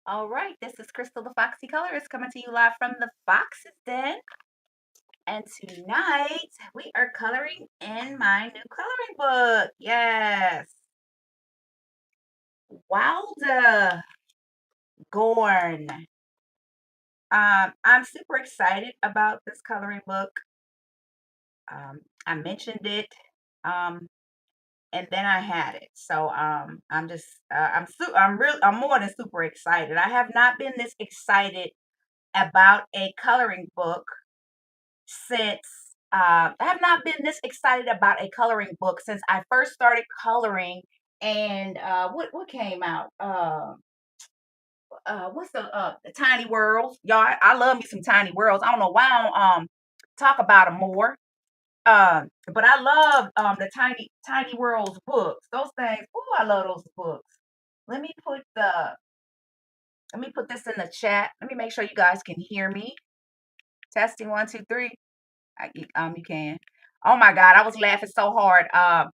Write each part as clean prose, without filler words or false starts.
All right, this is Crystal the Foxy Colorist coming to you live from the Fox's Den. And tonight we are coloring in my new coloring book. Yes, Wildergorn. I'm super excited about this coloring book. I mentioned it, um, and then I had it. So I'm just I'm more than super excited. I have not been this excited about a coloring book since I have not been this excited about a coloring book since I first started coloring. And what came out? What's the Tiny Worlds? Y'all, I love me some Tiny Worlds. I don't know why I don't talk about them more. But I love the Tiny Worlds books. Those things. Oh, I love those books. Let me put the let me put this in the chat. Let me make sure you guys can hear me. Testing one, two, three. You can. Oh my God, I was laughing so hard. I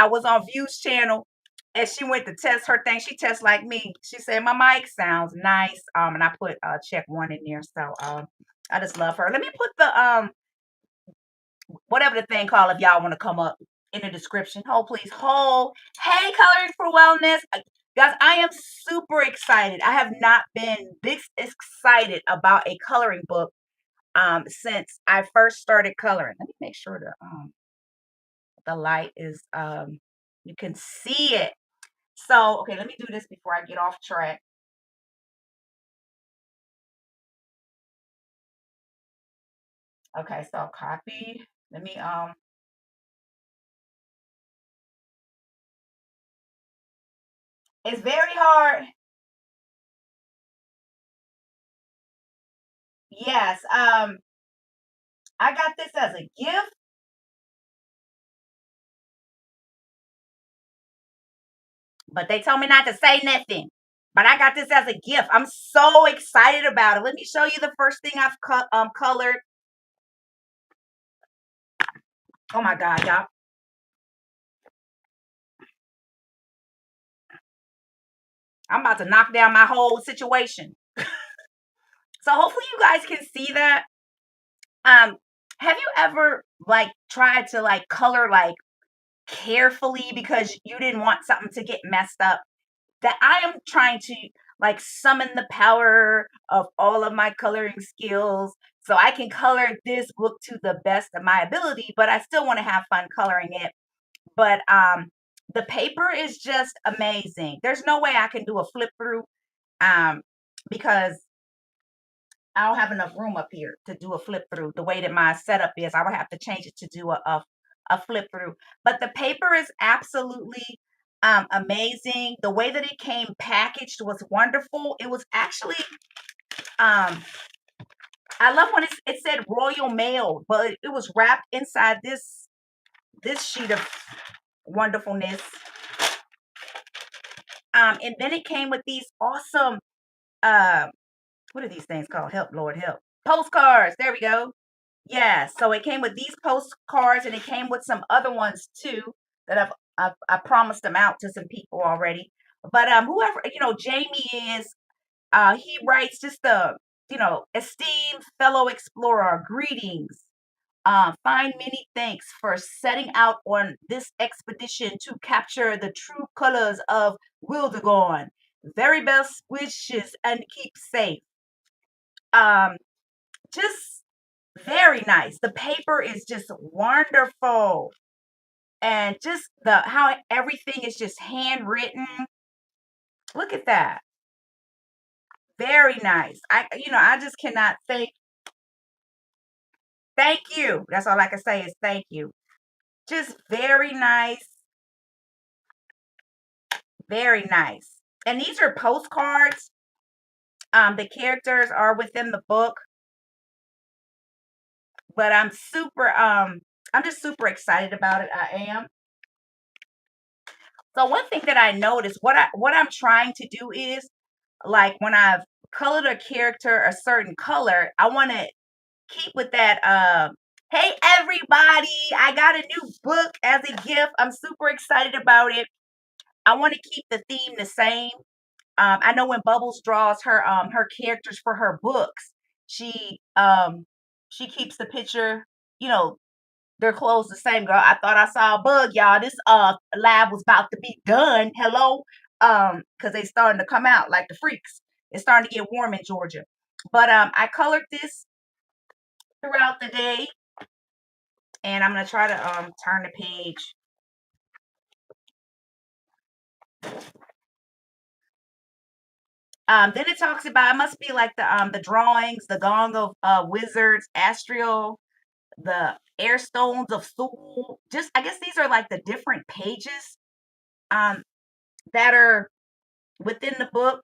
was on View's channel, and she went to test her thing. She tests like me. She said my mic sounds nice. And I put check one in there. So I just love her. Let me put the whatever the thing called if y'all want to come up in the description. Hold please. Hold. Hey, Coloring for Wellness. Guys, I am super excited. I have not been this excited about a coloring book since I first started coloring. Let me make sure the light is you can see it. So okay, let me do this before I get off track. Okay, so copy. Let me it's very hard. Yes, I got this as a gift, but they told me not to say nothing. But I got this as a gift. I'm so excited about it. Let me show you the first thing I've colored. Oh my God, y'all. I'm about to knock down my whole situation. So hopefully you guys can see that. Um, have you ever like tried to like color like carefully because you didn't want something to get messed up? That I am trying to like summon the power of all of my coloring skills so I can color this book to the best of my ability, but I still want to have fun coloring it. But the paper is just amazing. There's no way I can do a flip through um because I don't have enough room up here to do a flip through the way that my setup is. I would have to change it to do a flip through. But the paper is absolutely amazing. The way that it came packaged was wonderful. It was actually um, I love when it said Royal Mail, but it was wrapped inside this sheet of wonderfulness. And then it came with these awesome uh, what are these things called? Help, Lord, help. Postcards. There we go. Yeah, so it came with these postcards and it came with some other ones too that I promised them out to some people already. But whoever Jamie is, he writes just the esteemed fellow explorer, greetings. Find many thanks for setting out on this expedition to capture the true colors of Wildergorn. Very best wishes and keep safe. Um, just very nice. The paper is just wonderful. And just the how everything is just handwritten. Look at that. Very nice. I just cannot thank you. That's all I can say is thank you. Just very nice. Very nice. And these are postcards. The characters are within the book, but I'm just super excited about it. I am. So one thing that I noticed, what I'm trying to do is like when I've colored a character a certain color, I want to keep with that. Hey everybody, I got a new book as a gift. I'm super excited about it. I want to keep the theme the same. I know when Bubbles draws her characters for her books, she keeps the picture, you know, their clothes the same. Girl, I thought I saw a bug, y'all. This lab was about to be done. Hello. Because they starting to come out like the freaks. It's starting to get warm in Georgia. But I colored this throughout the day, and I'm gonna try to turn the page. Then it talks about, it must be like the drawings, the Gong of Wizards, Astral, the Air Stones of Thule. Just, I guess these are like the different pages um that are within the book.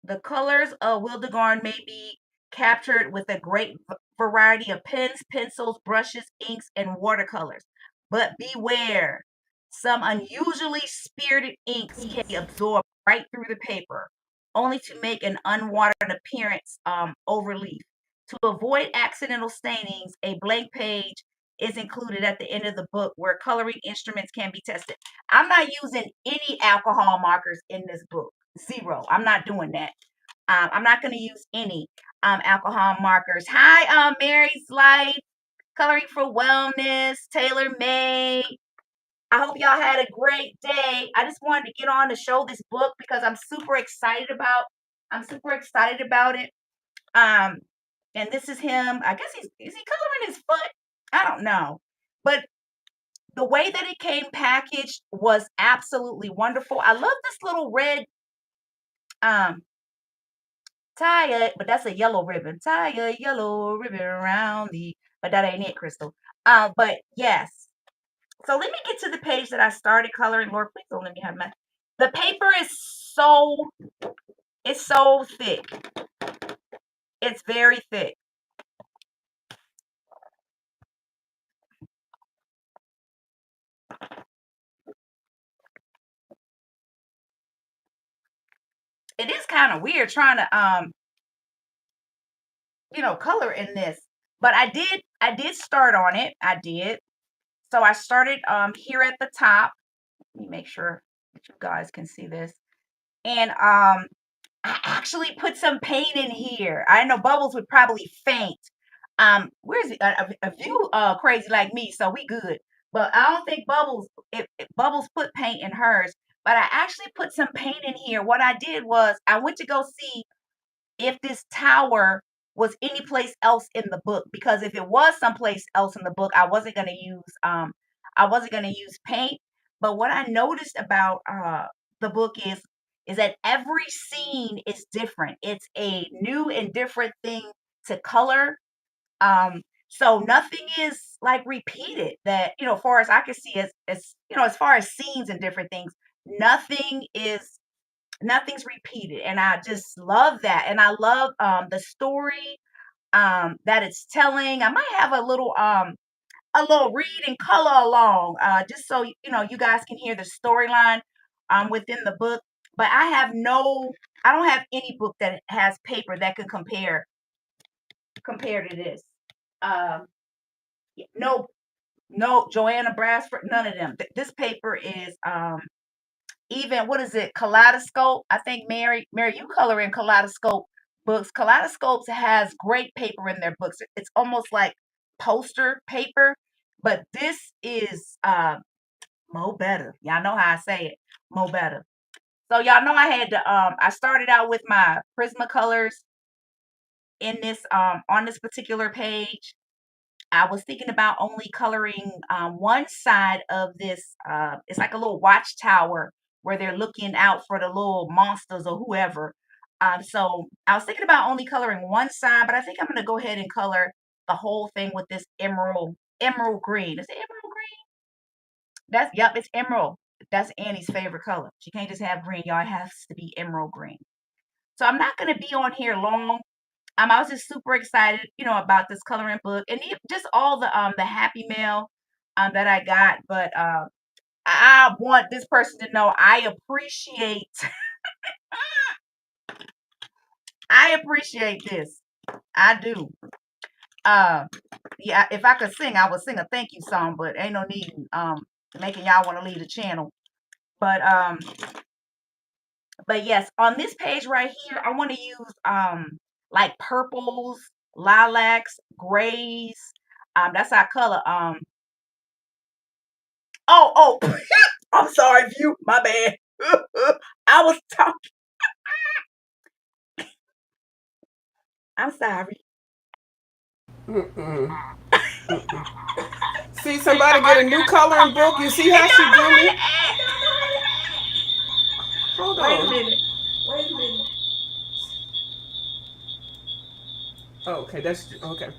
The colors of Wildergorn may be captured with a great variety of pens, pencils, brushes, inks, and watercolors. But beware, some unusually spirited inks can be absorbed right through the paper, only to make an unwanted appearance over leaf. To avoid accidental stainings, a blank page is included at the end of the book where coloring instruments can be tested. I'm not using any alcohol markers in this book. Zero. I'm not doing that. I'm not going to use any alcohol markers. Hi, Mary's Life, Coloring for Wellness, Taylor May. I hope y'all had a great day. I just wanted to get on to show this book because I'm super excited about. I'm super excited about it. Um, and this is him. I guess is he coloring his foot? I don't know, but the way that it came packaged was absolutely wonderful. I love this little red um tie it, but that's a yellow ribbon. Tie a yellow ribbon around the, but that ain't it, Crystal. But yes. So let me get to the page that I started coloring. Lord, please don't let me have my. The paper is so, it's so thick. It's very thick. It is kind of weird trying to color in this. But I did start on it. I did. So I started here at the top. Let me make sure that you guys can see this. And I actually put some paint in here. I know Bubbles would probably faint. Where's if you crazy like me, so we good. But I don't think Bubbles, if Bubbles put paint in hers, but I actually put some paint in here. What I did was I went to go see if this tower was any place else in the book, because if it was someplace else in the book, I wasn't going to use paint. But what I noticed about the book is that every scene is different. It's a new and different thing to color. So nothing is like repeated, that as far as I can see, as far as scenes and different things, nothing is nothing's repeated, and I just love that. And I love the story that it's telling. I might have a little read and color along, just so you guys can hear the storyline within the book. But I don't have any book that has paper that can compare to this. um no, no, Joanna Brasford, none of them. This paper is even, what is it, Kaleidoscope. I think Mary, you color in Kaleidoscope books. Kaleidoscopes has great paper in their books. It's almost like poster paper, but this is mo better. Y'all know how I say it, mo better. So y'all know I had to I started out with my Prismacolors in this on this particular page. I was thinking about only coloring one side of this. It's like a little watchtower where they're looking out for the little monsters or whoever. So I was thinking about only coloring one side, but I think I'm going to go ahead and color the whole thing with this emerald green. Is it emerald green? Yep, it's emerald. That's Annie's favorite color. She can't just have green, y'all. It has to be emerald green. So I'm not going to be on here long. I was just super excited, about this coloring book, and just all the happy mail that I got. But I want this person to know I appreciate I appreciate this. I do. Uh, yeah, if I could sing, I would sing a thank you song, but ain't no need making y'all want to leave the channel. But But yes, on this page right here, I want to use like purples, lilacs, grays. That's our color. Oh, I'm sorry, view. My bad. I was talking. I'm sorry. Mm-mm. Mm-mm. See somebody get a new coloring book. You see It how she don't know do how me? to act. Hold Wait a on. minute. Okay, that's okay.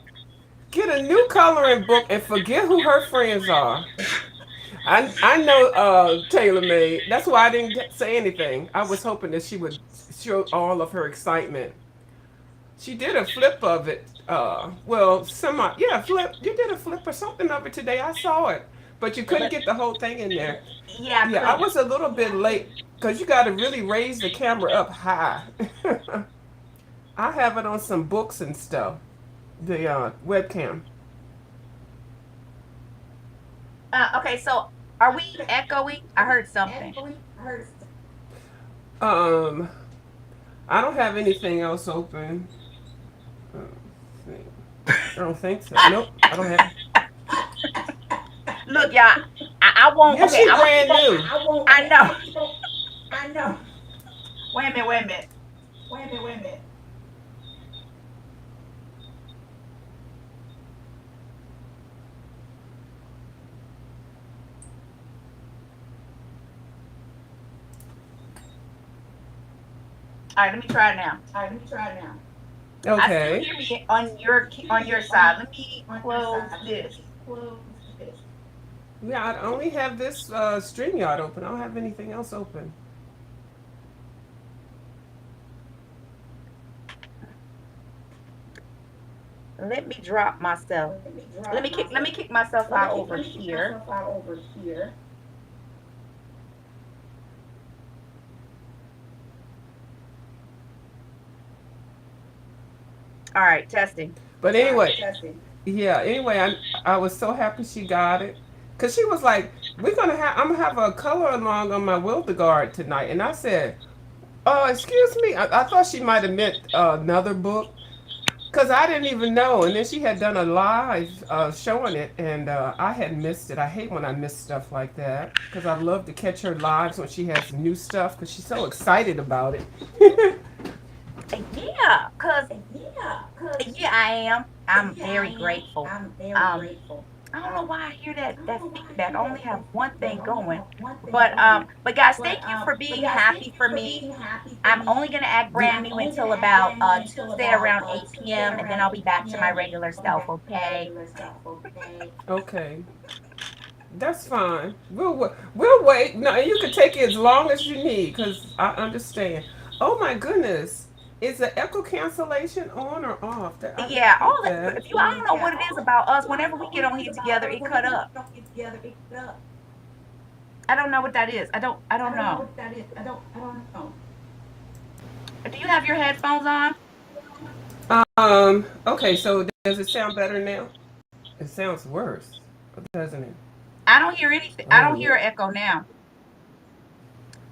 Get a new coloring book and forget who her friends are. I know Taylor made. That's why I didn't say anything. I was hoping that she would show all of her excitement. She did a flip of it. Well, semi. Yeah, flip. You did a flip or something of it today. I saw it, but you couldn't get the whole thing in there. Yeah, I Yeah, I couldn't. was a little bit late because you got to really raise the camera up high. I have it on some books and stuff. The webcam. Okay, so are we echoing? I heard something. Um, I don't have anything else open. Uh, I don't think so. Nope, I don't have. Look, y'all. I won't. Yeah, Okay, she I'm gonna keep brand on. new. I know. Wait a minute. Wait a minute. All right, let me try it now. I still Okay. hear me on your side. Let me close this. Yeah, I only have this StreamYard open. I don't have anything else open. Let me drop myself. Let me kick myself out over here. All right, testing. But anyway, yeah. Anyway, I was so happy she got it, cause she was like, "We're gonna have I'm gonna have a color along on my Wildergorn tonight," and I said, "Oh, excuse me." I thought she might have meant another book, cause I didn't even know. And then she had done a live showing it, and I had missed it. I hate when I miss stuff like that, cause I love to catch her lives when she has new stuff, cause she's so excited about it. Yeah, cause yeah, I am. I'm very grateful. Um, I don't know why I hear that feedback. I only have one thing going, but guys, thank you for being happy for me. I'm only gonna act brand new until about Tuesday around 8 p.m. and then I'll be back to my regular self. Okay. Okay. That's fine. We'll wait. No, you can take it as long as you need, cause I understand. Oh my goodness, is the echo cancellation on or off? That I Yeah, all hate that. that. If you, I don't know what it is about us. Whenever we get on here together, it cut up. I don't know what that is. I don't know. Do you have your headphones on? Okay. So does it sound better now? It sounds worse, doesn't it? I don't hear anything. I don't Oh hear echo now.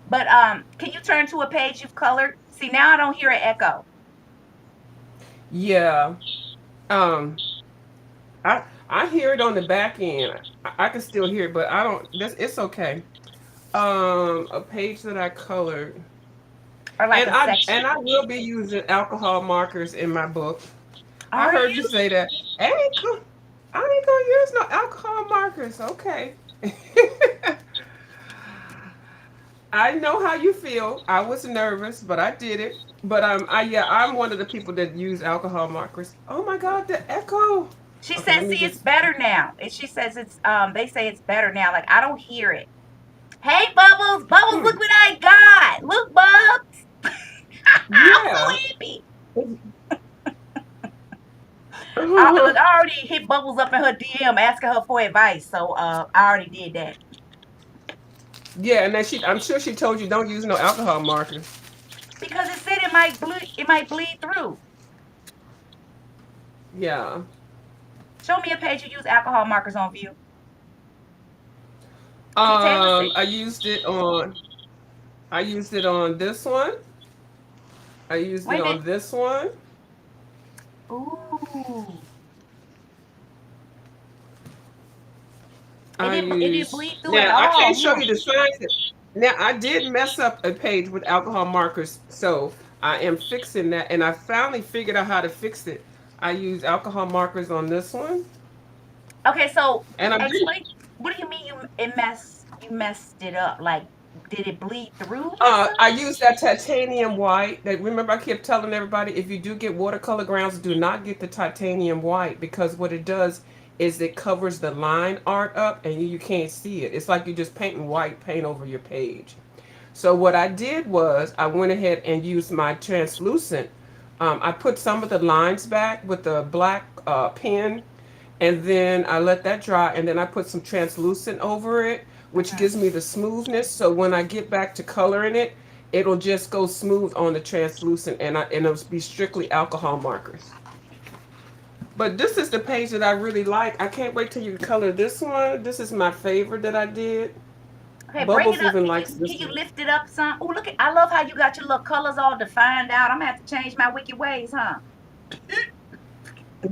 But can you turn to a page you've colored? See, now I don't hear an echo. yeah. Um, I hear it on the back end. I can still hear it, but I don't. This it's okay. A page that I colored. Or like a section. And I will be using alcohol markers in my book. I Are heard you you? say that. I ain't gonna use no alcohol markers. Okay. I know how you feel. I was nervous, but I did it. But I yeah, I'm one of the people that use alcohol markers. Oh my God, the echo. She Okay, says, let me see, it's just. better now. And she says it's they say it's better now. Like I don't hear it. Hey Bubbles, Bubbles, look Hmm, what I got. Look, Bubs. I'm so yeah. happy. Look, I already hit Bubbles up in her DM asking her for advice. So I already did that. Yeah, and then I'm sure she told you don't use no alcohol markers. Because it said it might bleed through. Yeah. Show me a page you use alcohol markers on view. See Taylor said I used it on. I used it on this one. I used Wait it a minute. on this one. Ooh. I It didn't used bleed through at now I all, can't show huh? you the signs. Now I did mess up a page with alcohol markers, so I am fixing that, and I finally figured out how to fix it. I use alcohol markers on this one, Okay, so and I did. explain. What do you mean you messed it up? Like, did it bleed through or I something? use that titanium white. That remember I kept telling everybody if you do get watercolor grounds, do not get the titanium white because what it does is it covers the line art up and you can't see it. It's like you're just painting white paint over your page. So what I did was I went ahead and used my translucent. I put some of the lines back with the black pen, and then I let that dry, and then I put some translucent over it, which Mhm. gives me the smoothness. So when I get back to coloring it, it'll just go smooth on the translucent, and it'll be strictly alcohol markers. But this is the page that I really like. I can't wait till you color this one. This is my favorite that I did. Okay, bring it Bubbles up. even likes Can this you one. lift it up some? Oh, look at I love how you got your little colors all defined out. I'm gonna have to change my wicked ways, huh?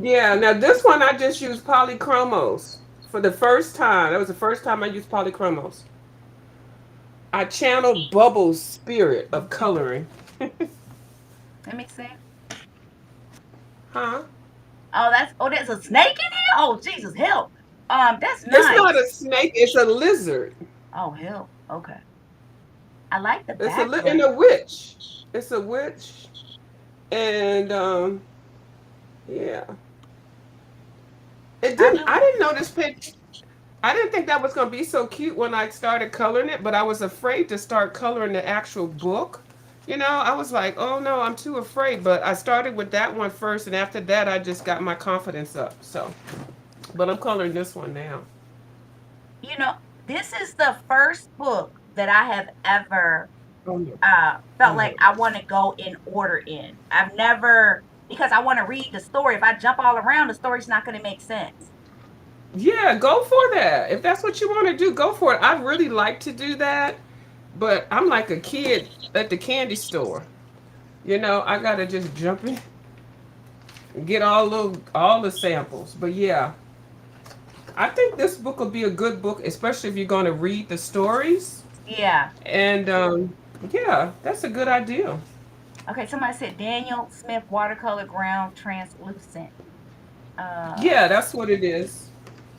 Yeah, now this one I just used polychromos for the first time. That was the first time I used polychromos. I channeled Bubbles' spirit of coloring. Let me see. Huh? Oh, there's a snake in here. Oh, Jesus, help. That's It's not a nice. snake, it's a lizard. Oh, help. Okay. I like the And background. a witch. It's a witch. And yeah. It I didn't do. I didn't know this picture. I didn't think that was gonna be so cute when I started coloring it, but I was afraid to start coloring the actual book. I was like, oh no, I'm too afraid. But I started with that one first, and after that, I just got my confidence up. So, but I'm coloring this one now. You know, this is the first book that I have ever Oh no. felt Oh like no. I want to go in order in. I've never because I want to read the story. If I jump all around, the story's not going to make sense. Yeah, go for that. If that's what you want to do, go for it. I really like to do that, but I'm like a kid at the candy store. I gotta just jump in and get all the samples. But yeah, I think this book will be a good book, especially if you're going to read the stories. Yeah. And yeah, that's a good idea. Okay. Somebody said Daniel Smith watercolor ground translucent. Uh, Yeah, that's what it is.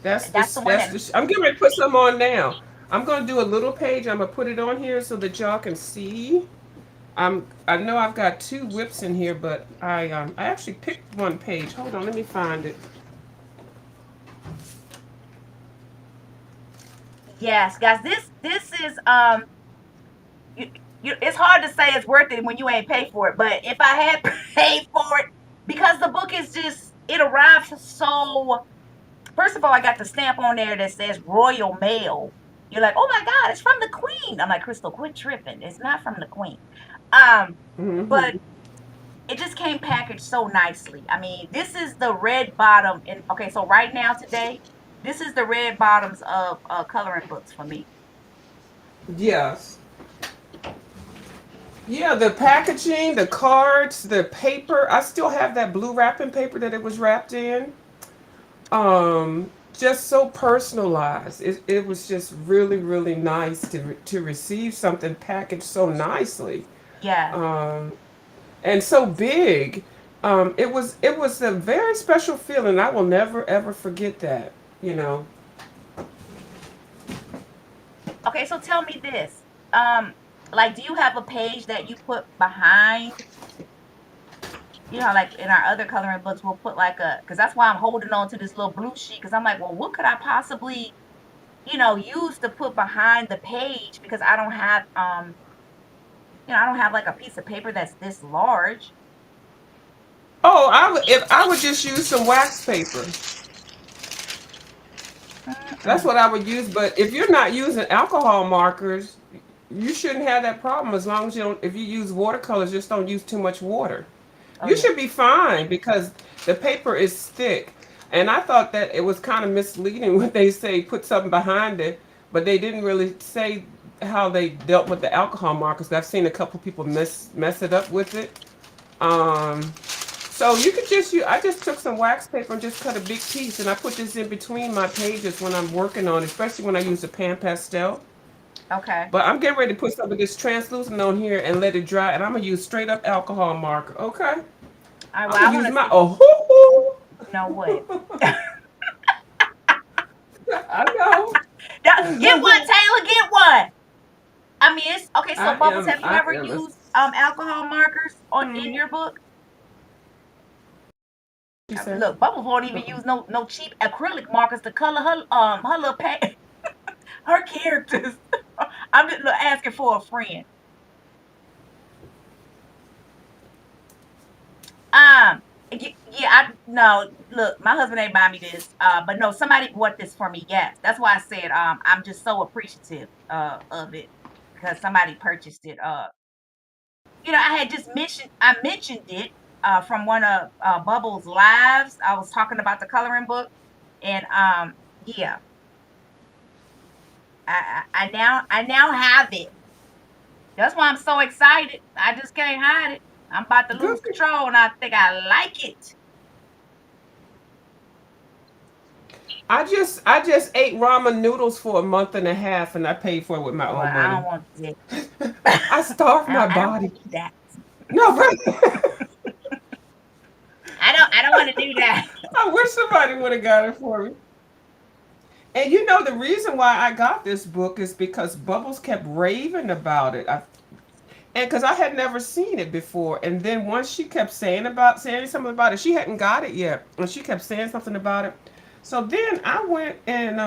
That's that's the this. one That's that. the. I'm getting ready to put some on now. I'm gonna do a little page. I'm gonna put it on here so that y'all can see. I know I've got two whips in here, but I actually picked one page. Hold on, let me find it. Yes, guys. This is you, it's hard to say it's worth it when you ain't paid for it. But if I had paid for it, because the book is just it arrived so. First of all, I got the stamp on there that says Royal Mail. You're like, oh my God, it's from the Queen. I'm like, Crystal, quit tripping. It's not from the Queen. Um, but Hmm. it just came packaged so nicely. I mean, this is the red bottom. And okay, so right now today, this is the red bottoms of coloring books for me. Yes. Yeah, the packaging, the cards, the paper. I still have that blue wrapping paper that it was wrapped in. Just so personalized. It was just really, really nice to receive something packaged so nicely. Yeah. Um, and so big. It was a very special feeling. I will never ever forget that. You know. Okay, so tell me this. Like, do you have a page that you put behind? Like in our other coloring books, we'll put like because that's why I'm holding on to this little blue sheet because I'm like, well, what could I possibly, use to put behind the page because I don't have like a piece of paper that's this large. Oh, if I would just use some wax paper. That's Mm-mm. what I would use. But if you're not using alcohol markers, you shouldn't have that problem as long as you don't. If you use watercolors, just don't use too much water. Oh You yeah. should be fine because the paper is thick. And I thought that it was kind of misleading when they say put something behind it, but they didn't really say how they dealt with the alcohol markers. I've seen a couple people mess it up with it. So you could just use. I just took some wax paper and just cut a big piece, and I put this in between my pages when I'm working on, especially when I use the pan pastel. Okay. But I'm getting ready to put some of this translucent on here and let it dry, and I'm gonna use straight up alcohol marker. Okay, All right. I'm Well, gonna I want use to my see. oh. You know what? I know. Get one, Taylor. Get one. I mean, it's okay. So, I Bubbles, am. have you I ever am. used alcohol markers on in Hmm. your book? She said. Look, Bubbles won't even Uh-uh. use no cheap acrylic markers to color her little her characters. I'm just asking for a friend. Um, yeah, I no. Look, my husband ain't buy me this. But no, somebody bought this for me. Yes, that's why I said I'm just so appreciative of it because somebody purchased it. I had just mentioned it from one of Bubbles' lives. I was talking about the coloring book, and yeah, I now have it. That's why I'm so excited. I just can't hide it. I'm about to Good. lose control, and I think I like it. I just ate ramen noodles for a month and a half, and I paid for it with my Well, own I money. don't want that. I starved my I don't body. want that. No, right? I don't want to do that. I wish somebody would have got it for me. And you know the reason why I got this book is because Bubbles kept raving about it. And because I had never seen it before, and then once she kept saying something about it, she hadn't got it yet, and she kept saying something about it. So then I went and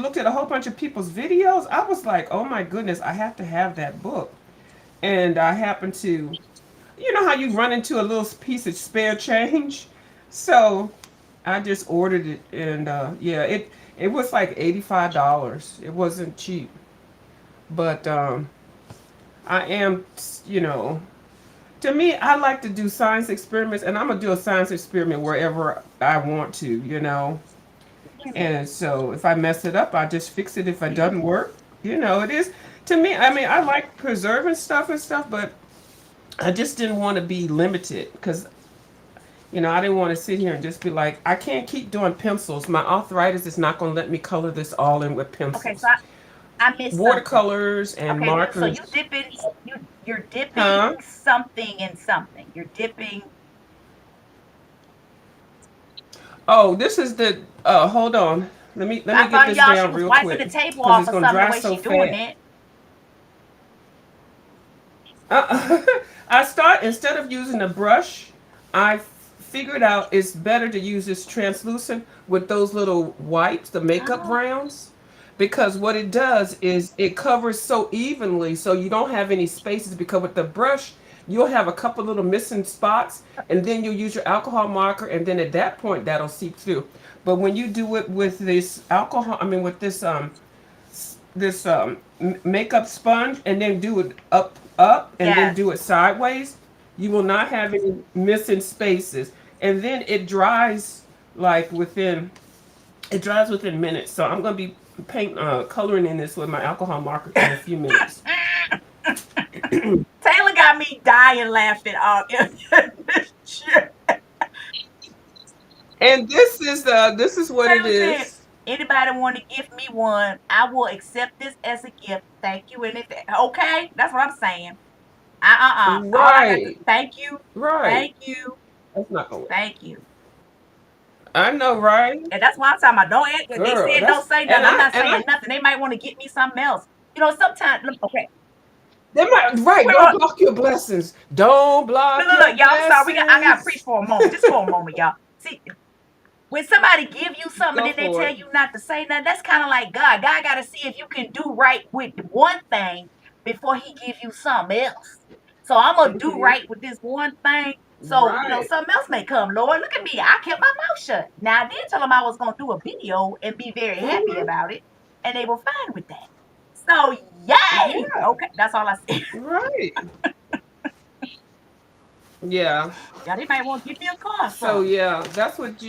looked at a whole bunch of people's videos. I was like, oh my goodness, I have to have that book. And I happened to, you know how you run into a little piece of spare change? So I just ordered it, and yeah, it was like $85. It wasn't cheap, but I am, you know, to me, I like to do science experiments, and I'm gonna do a science experiment wherever I want to, you know. And so if I mess it up, I just fix it. If it doesn't work, it is to me. I mean, I like preserving stuff and stuff, but I just didn't want to be limited because I didn't want to sit here and just be like, I can't keep doing pencils. My arthritis is not going to let me color this all in with Okay, so pencils, I missed something. watercolors, and Okay, so markers. you're dipping Huh? something in something. You're dipping. Oh, this is the. Hold on. Let me I get thought this y'all she down was real wiping quick the table because off it's or gonna something the dry way so she doing fast. it. Uh, I start instead of using a brush, I figured out it's better to use this translucent with those little wipes, the makeup Oh, rounds, because what it does is it covers so evenly, so you don't have any spaces. Because with the brush, you'll have a couple little missing spots, and then you'll use your alcohol marker, and then at that point that'll seep through. But when you do it with this alcohol, I mean with this makeup sponge and then do it up and then yes. do it sideways, you will not have any missing spaces. And then like within it dries within minutes. So I'm gonna be coloring in this with my alcohol marker in a few minutes. Taylor got me dying laughing. And this is what it Taylor said, is. "Anybody want to give me one? I will accept this as a gift. Thank you." And if okay, that's what I'm saying. All I got to Right, thank you, right. thank you, That's not gonna work. thank you. I know, right? And that's why I'm talking about. Don't they Girl, said don't that's say and nothing. I'm I not and saying I nothing. They might want to get me something else. Sometimes okay. they might right. Wait, Don't wait, block your blessings. Don't block look, your y'all. I'm sorry. I got to preach blessings. for a moment, just for a moment, y'all. See, when somebody give you something Go and then they for tell it. you not to say nothing, that's kind of like God. God got to see if you can do right with one thing before He give you something else. So I'm gonna do Hmm. right with this one thing. So Right. something else may come. Lord, look at me. I kept my mouth shut. Now I did tell them I was gonna do a video and be very happy Hmm. about it, and they were fine with that. So yay! Yeah. Okay, that's all I said. Right. Yeah. Y'all, they might want to give me a car or So something. yeah, that's what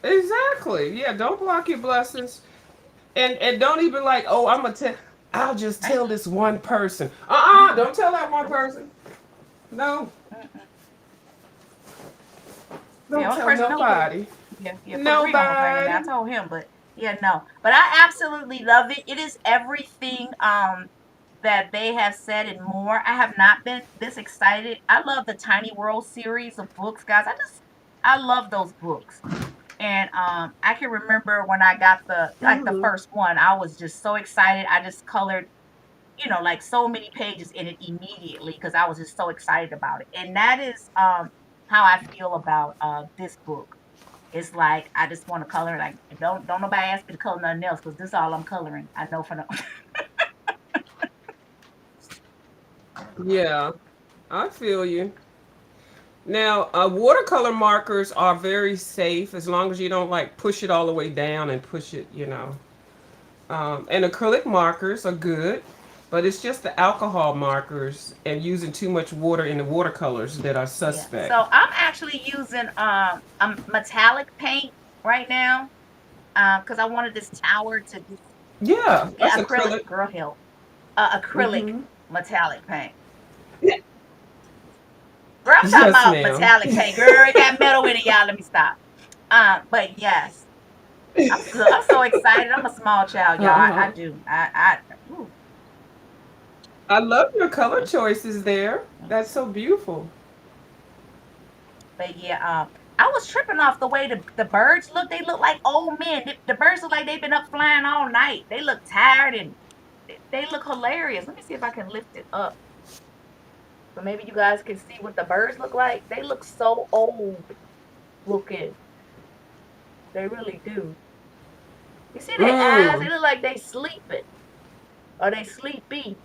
exactly. Yeah, don't block your blessings. and don't even like, oh, I'm gonna tell. I'll just I, tell this one person. mm-mm, Don't tell that one nope, person. No, mm-mm. The don't only tell person I know put nobody. put a ring on my finger. Now I Nobody. told him, but yeah, no. But I absolutely love it. It is everything that they have said and more. I have not been this excited. I love the Tiny World series of books, guys. I love those books. And I can remember when I got the Hmm. first one, I was just so excited. I just colored, like so many pages in it immediately because I was just so excited about it. And that is how I feel about this book. It's like I just want to color. Like don't nobody ask me to color nothing else because this is all I'm coloring. I know for no. Yeah, I feel you. Now, watercolor markers are very safe as long as you don't like push it all the way down and push it, and acrylic markers are good, but it's just the alcohol markers and using too much water in the watercolors that are Yeah. suspect. So I'm actually using metallic paint right now because I wanted this tower to just Yeah, that's yeah, acrylic acrylic. girl help acrylic Mm-hmm. metallic paint. Yeah. Girl, I'm talking Yes, about ma'am. metallic paint. Girl, it got metal in it, y'all. Let me stop. But yes, I'm so excited. I'm a small child, y'all. I Uh-huh. do. I ooh, I love your color mm-mm, choices there. mm. That's so beautiful. But yeah, I was tripping off the way the birds look. They look like old men. The birds look like they've been up flying all night. They look tired and they look hilarious. Let me see if I can lift it up so maybe you guys can see what the birds look like. They look so old looking. They really do. You see their eyes? They Mm. look like they sleeping or they sleepy.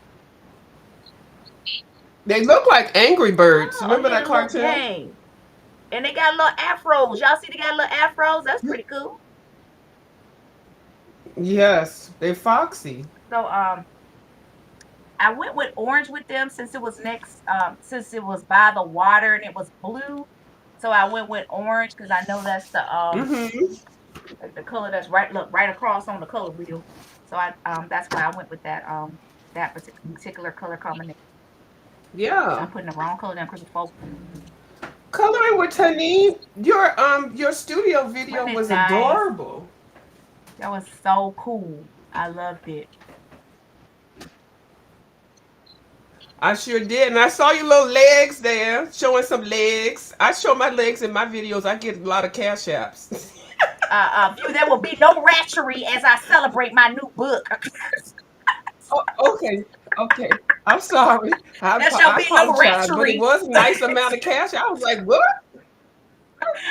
They look like Angry Birds. Oh Remember yeah, that the little cartoon? gang. And they got little afros. Y'all see they got little afros? That's pretty cool. Yes, they're foxy. So I went with orange with them since it was by the water and it was blue. So I went with orange because I know that's Mm-hmm. the color that's right across on the color wheel. So I that's why I went with that particular color combination. Yeah. I'm putting the wrong color down because it's focused. Coloring with Tanin, your studio video Wasn't it was nice? adorable. That was so cool. I loved it. I sure did. And I saw your little legs there, showing some legs. I show my legs in my videos. I get a lot of cash apps. View there will be no ratchery as I celebrate my new book. Oh, okay. Okay. I'm sorry. There shall I be no apologize, but it ratchery. was a nice amount of cash. I was like, what?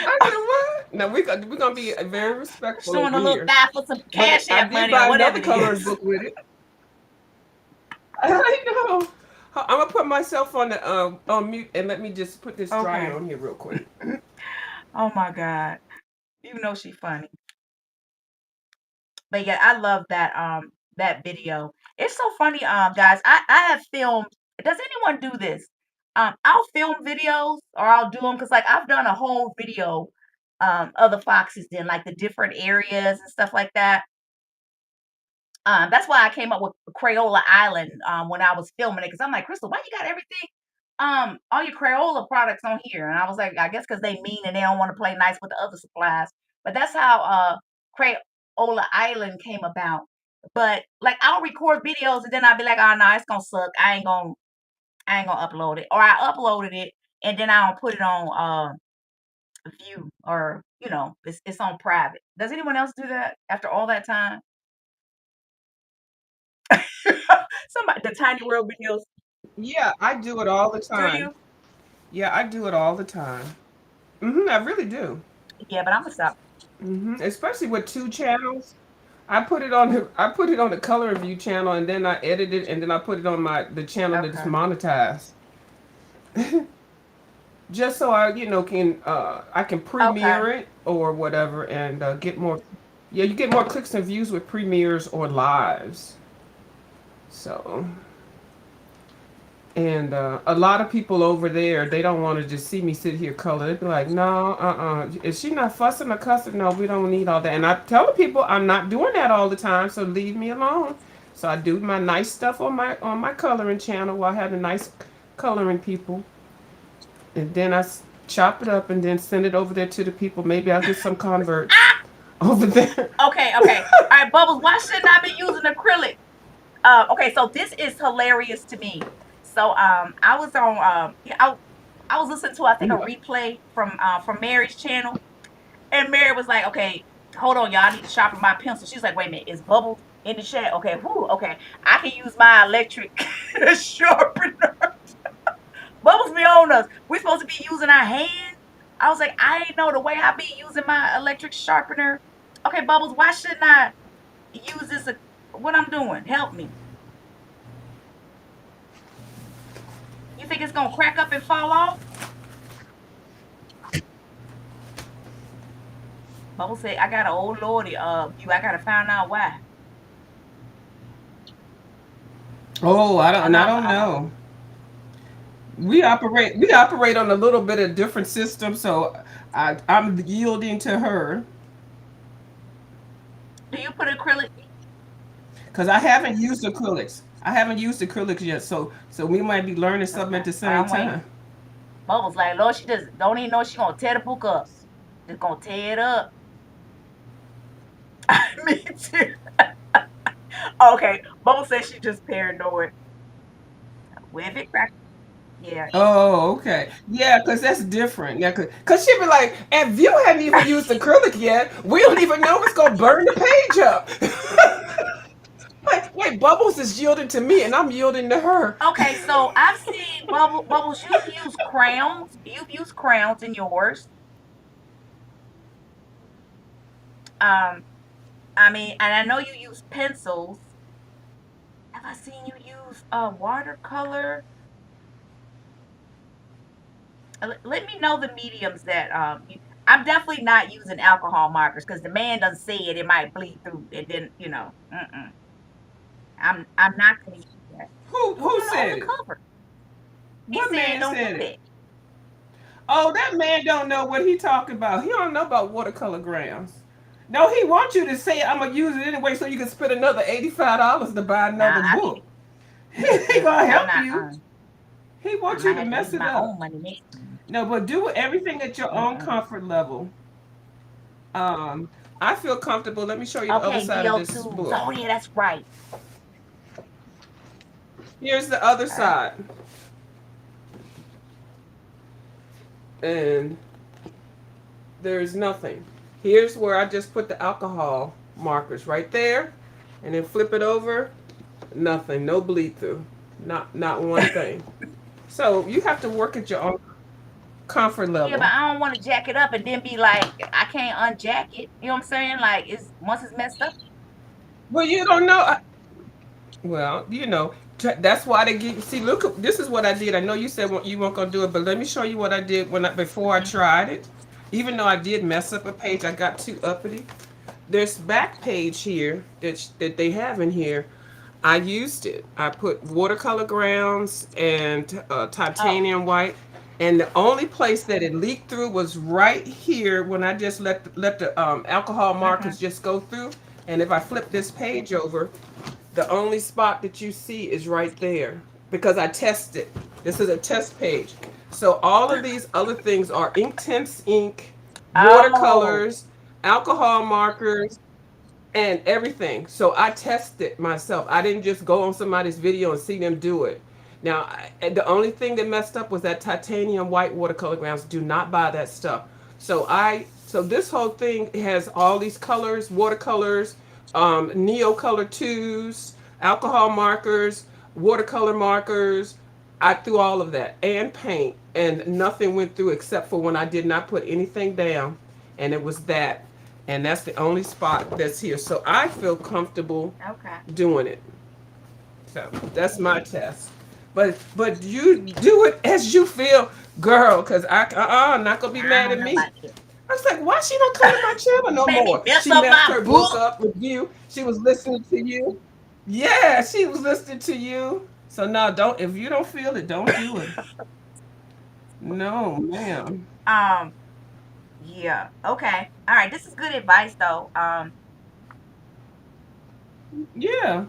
I said, what? No, we're gonna be very respectful Showing over a little here. thigh for some But cash I app did money or buy whatever another it coloring is. book with it. I know. I'm gonna put myself on the on mute and let me just put this dryer Okay. on here real quick. Oh my God. You know she funny. But yeah, I love that video. It's so funny, guys. I have filmed. Does anyone do this? I'll film videos or I'll do them because like I've done a whole video of the foxes in like the different areas and stuff like that. That's why I came up with Crayola Island when I was filming it because I'm like, Crystal, why you got everything all your Crayola products on here? And I was like, I guess because they mean and they don't want to play nice with the other supplies. But that's how Crayola Island came about. But like I'll record videos and then I'll be like, oh no, it's gonna suck. I ain't gonna upload it. Or I uploaded it and then I don't put it on view or it's on private. Does anyone else do that after all that time? Somebody the tiny world videos. Yeah, I do it all the Do time. you? Yeah, I do it all the time. I really do. Yeah, but I'm gonna stop. Especially with two channels. I put it on the color review channel and then I edit it and then I put it on the channel that is Okay. monetized. Just so I can Okay. premiere it or whatever and get more. Yeah, you get more clicks and views with premieres or lives. So And a lot of people over there, they don't want to just see me sit here color. They be like, no, is she not fussing or cussing? No, we don't need all that. And I tell the people I'm not doing that all the time, so leave me alone. So I do my nice stuff on my coloring channel while having nice coloring people, and then chop it up and then send it over there to the people. Maybe I'll get some converts over there. Okay, okay. All right, Bubbles, why shouldn't I be using acrylic? Okay, so this is hilarious to me. So I was on yeah, I was listening to I think a replay from Mary's channel, and Mary was like, "Okay, hold on, y'all. I need to sharpen my pencil." She's like, "Wait a minute, is Bubbles in the chat?" Okay, whoo, okay, I can use my electric sharpener. Bubbles be on us. We're supposed to be using our hands. I was like, I didn't know the way I be using my electric sharpener. Okay, Bubbles, why shouldn't I use this? What I'm doing? Help me. You think it's gonna crack up and fall off? Bubbles said, I got an old lordy. I gotta find out why. Oh, And I don't know. We operate on a little bit of different system, so I'm yielding to her do you put acrylic? because I haven't used acrylics. I haven't used acrylics yet, so we might be learning something at Okay, the same I'm waiting. time. Bubbles like, Lord, she just don't even know she gonna tear the book up. Just gonna tear it up. Me too. Okay, Bubbles says she just paranoid. With it crack. Yeah. Oh, okay. Yeah, because that's different. Yeah, because she'd be like, and you hadn't even used acrylic yet. We don't even know it's going to burn the page up. Like, wait, Bubbles is yielding to me and I'm yielding to her. Okay, so I've seen Bubbles. You've used crowns. You've used crowns in yours. Um, I mean, and I know you use pencils. Have I seen you use watercolor? Let me know the mediums that I'm definitely not using alcohol markers because the man doesn't say it. It might bleed through, and then I'm not gonna use that. Who On said the it? cover, he What said man don't do said it? that. Oh, that man don't know what he talking about. He don't know about watercolor grams. No, he wants you to say I'm gonna use it anyway, so you can spend another $85 to buy Now another I be book. He gonna I'm help not you. He I wants you might to have to mess use it my up. own money next time. No, but do everything at your own Mm-mm. comfort level. Um, I feel comfortable. Let me show you the other Okay, side of this VO2s. book. Oh yeah, that's right. Here's the other Okay. side, and there's nothing. Here's where I just put the alcohol markers right there, and then flip it over. Nothing. No bleed through. Not one thing. So you have to work at your own comfort Yeah, but level. I don't want to jack it up and then be like, I can't unjack it. You know what I'm saying? Like, it's once it's messed up. Well, you don't know. Well, that's why they get. See, look, this is what I did. I know you said you weren't gonna do it, but let me show you what I did before I Mm-hmm. tried it. Even though I did mess up a page, I got too uppity. This back page here that they have in here, I used it. I put watercolor grounds and Oh. titanium white, and the only place that it leaked through was right here when I just let the alcohol Mm-hmm. markers just go through. And if I flip this page over, the only spot that you see is right there because I tested. This is a test page. So all of these other things are Inktense ink, Oh. watercolors, alcohol markers, and everything. So I tested myself. I didn't just go on somebody's video and see them do it. Now, the only thing that messed up was that titanium white watercolor grounds. Do not buy that stuff. So this whole thing has all these colors, watercolors, neo color twos, alcohol markers, watercolor markers. I threw all of that and paint, and nothing went through except for when I did not put anything down, and it was that, and that's the only spot that's here. So I feel comfortable Okay. doing it. So that's my test. But you do it as you feel, girl, because I'm not gonna be I mad don't at know me. about this. I was like, why she don't come to my channel no Made me more? mess She up messed my her book book. up with you. She was listening to you. Yeah, she was listening to you. So now, don't if you don't feel it, don't do it. No, ma'am. Um, yeah. Okay. All right. This is good advice though. Yeah.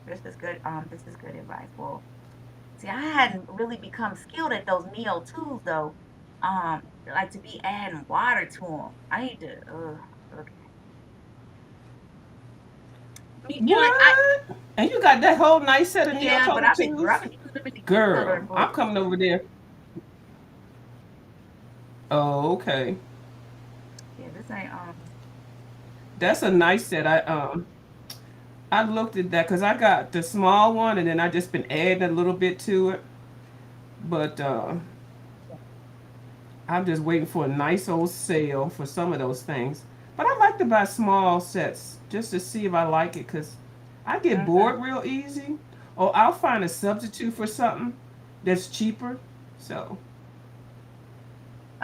This is good advice. Well, see, I hadn't really become skilled at those Neo tools though. Like to be adding water to them. I need to. Okay. Like I. What? And you got that whole nice set of nail Yeah, but color I've been tools? grabbing using them in the key Girl, coloring I'm books. coming over there. Oh, okay. Yeah, this ain't That's a nice set. I looked at that because I got the small one and then I just been adding a little bit to it. But I'm just waiting for a nice old sale for some of those things. But I like to buy small sets just to see if I like it because I get mm-hmm. bored real easy. Or I'll find a substitute for something that's cheaper. So,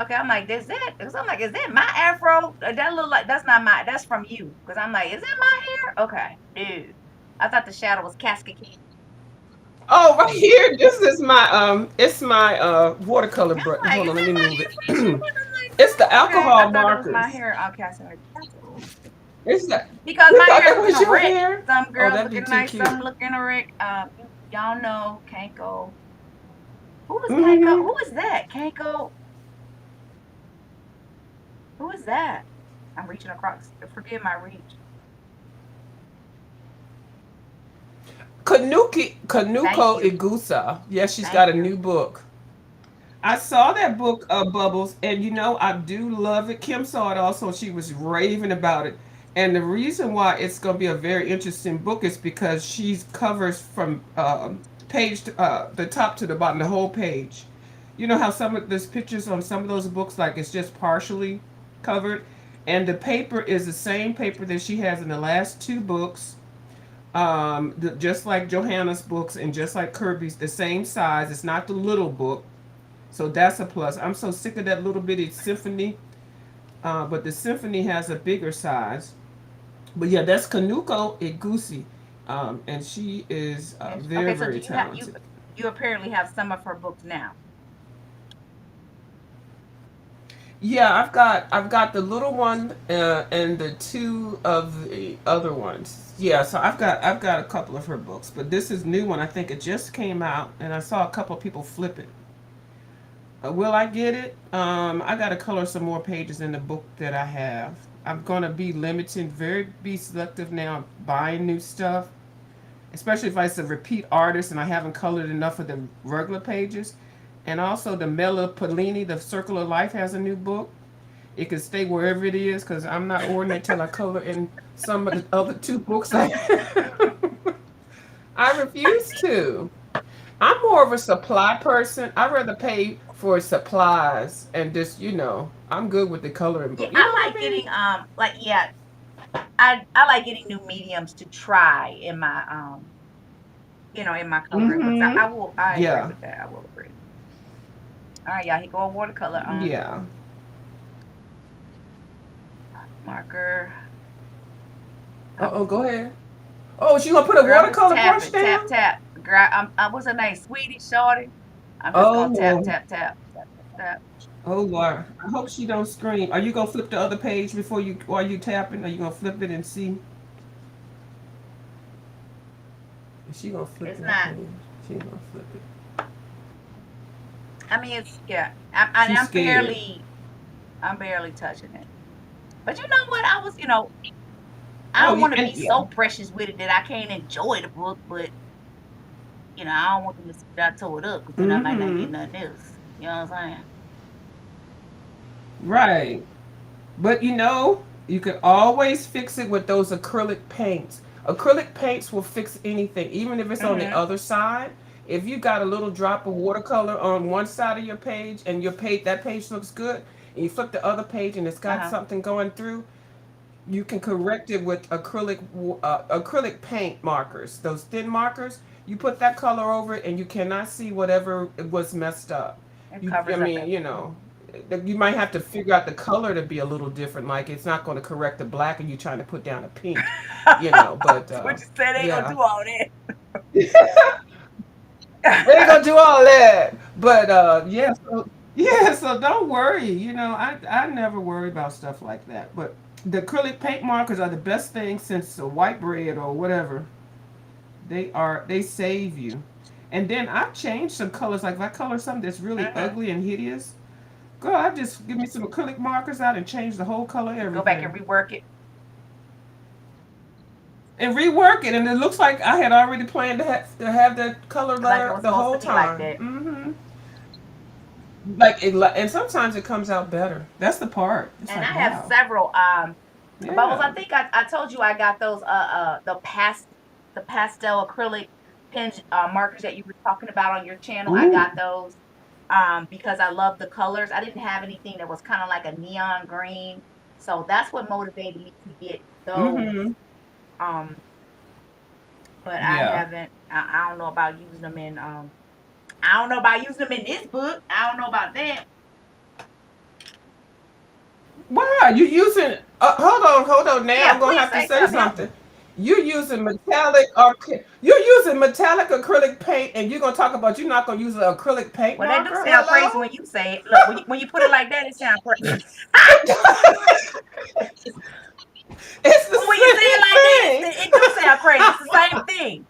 Okay, I'm like, is that? Because I'm like, is that my afro? That look like that's not my. That's from you. Because I'm like, is that my hair? Okay, dude. I thought the shadow was casket king. oh, right here, this is my it's my watercolor brush. I'm like, Hold is on, let that me my move hair it. from you? And I'm It's the like, okay. I alcohol thought it was my markers. hair. Okay, I said castle. It's the Because You my thought hair is that looking was a your wreck. hair? Some Oh, girls that'd be looking too nice, cute. some looking a wreck. Y'all know can't go. Who is can't go? Mm-hmm. Who is that? Can't go. Who is that? I'm reaching across. Forgive my reach. Kanuko Thank you. Igusa. Yes, she's Thank got a you. new book. I saw that book, Bubbles, and I do love it. Kim saw it also. She was raving about it. And the reason why it's going to be a very interesting book is because she covers from the top to the bottom, the whole page. You know how some of there's pictures on some of those books, like it's just partially covered, and the paper is the same paper that she has in the last two books, just like Johanna's books and just like Kirby's, the same size. It's not the little book, so that's a plus. I'm so sick of that little bitty symphony, but the symphony has a bigger size. But yeah, that's Kanuko Igusi, and she is very Okay, so do very you have talented. you apparently have some of her books now. Yeah, I've got the little one and the two of the other ones. Yeah, so I've got a couple of her books, but this is new one. I think it just came out, and I saw a couple of people flip it. Will I get it? I got to color some more pages in the book that I have. I'm gonna be limited, be selective now, buying new stuff, especially if it's a repeat artist and I haven't colored enough of the regular pages. And also, the Mela Polini, The Circle of Life, has a new book. It can stay wherever it is because I'm not ordering it till I color in some of the other two books I have. I refuse to. I'm more of a supply person. I'd rather pay for supplies and just, I'm good with the coloring Yeah, book. You know I what I like mean? getting like yeah, I like getting new mediums to try in my in my coloring books. Mm-hmm. I agree Yeah. with that. I will agree. All right, y'all. He go watercolor Yeah. marker. Uh-oh, I'm go ahead. Oh, she gonna put a girl. I'm just watercolor brush tapping, tap, down? tap. Girl, what's her name? Sweetie Shorty. I'm just gonna tap, Oh. tap, tap, tap, tap, tap. Oh Lord. I hope she don't scream. Are you gonna flip the other page before you while you tapping? Are you gonna flip it and see? Is she gonna flip It's that not. page? She gonna flip it. I mean, it's yeah. She's scared. I'm barely touching it. But you know what? I Oh don't yeah, want to be and yeah. so precious with it that I can't enjoy the book. But I don't want them to see that I tore it up because then I might not Mm-hmm. get nothing else. You know what I'm saying? Right. But you can always fix it with those acrylic paints. Acrylic paints will fix anything, even if it's on the Mm-hmm. other side. If you got a little drop of watercolor on one side of your page and that page looks good, and you flip the other page and it's got Uh-huh. something going through, you can correct it with acrylic paint markers. Those thin markers, you put that color over it, and you cannot see whatever was messed up. It I covers up mean, everything. you might have to figure out the color to be a little different. Like it's not going to correct the black, and you trying to put down a pink. But What you said? They gonna yeah, do all that. We ain't gonna do all that. But yeah, so yeah, so don't worry. I never worry about stuff like that. But the acrylic paint markers are the best thing since the white bread or whatever. They save you. And then I've changed some colors. Like if I color something that's really Mhm. ugly and hideous, girl, I just give me some acrylic markers out and change the whole color, Go back and everything. rework it And rework it, and it looks like I had already planned to have that color like it there was the supposed to whole be like time. that. And sometimes it comes out better. That's the part. It's And I like, have wow. several bubbles. I Yeah. think I told you I got those the pastel acrylic pen markers that you were talking about on your channel. I Ooh. got those because I love the colors. I didn't have anything that was kind of like a neon green. So that's what motivated me to get those. Mm-hmm. Um, but I Yeah. haven't I don't know about using them in I don't know about using them in this book. I don't know about that. Wow, you using? Hold on. Now Yeah, I'm gonna please have to say say something. Help me. something. You're using you're using metallic acrylic paint, and you're gonna talk about you're not gonna use an acrylic paint Well, that do marker? sound crazy Hello? when you say it. Look, when you put it like that, it sounds crazy. It's the But when you say it like that, same thing. it do sound crazy. It's the same thing.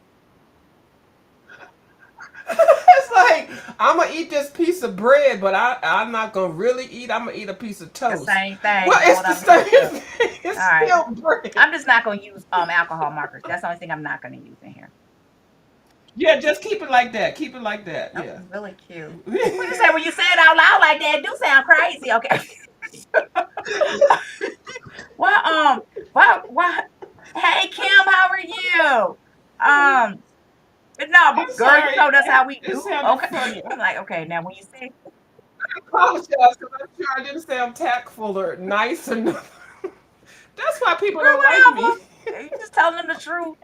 It's like I'm gonna eat this piece of bread, but I'm not gonna really eat. I'm gonna eat a piece of The toast. same Well, thing. it's Hold the on, let me look it same up. thing. All It's right. still bread. I'm just not gonna use alcohol markers. That's the only thing I'm not gonna use in here. Yeah, just keep it like that. Keep it like that. Oh, Yeah. this is really cute. When you say it out loud like that, it do sound crazy. Okay. Well, what? Hey Kim, how are you? Um, no, I'm girl, you sorry. know that's how we It do. sounded Okay. funny. I'm like, okay, now when you say I apologize because I'm sure I didn't sound tactful or nice enough. That's why people girl, don't like me. whatever, you just telling them the truth.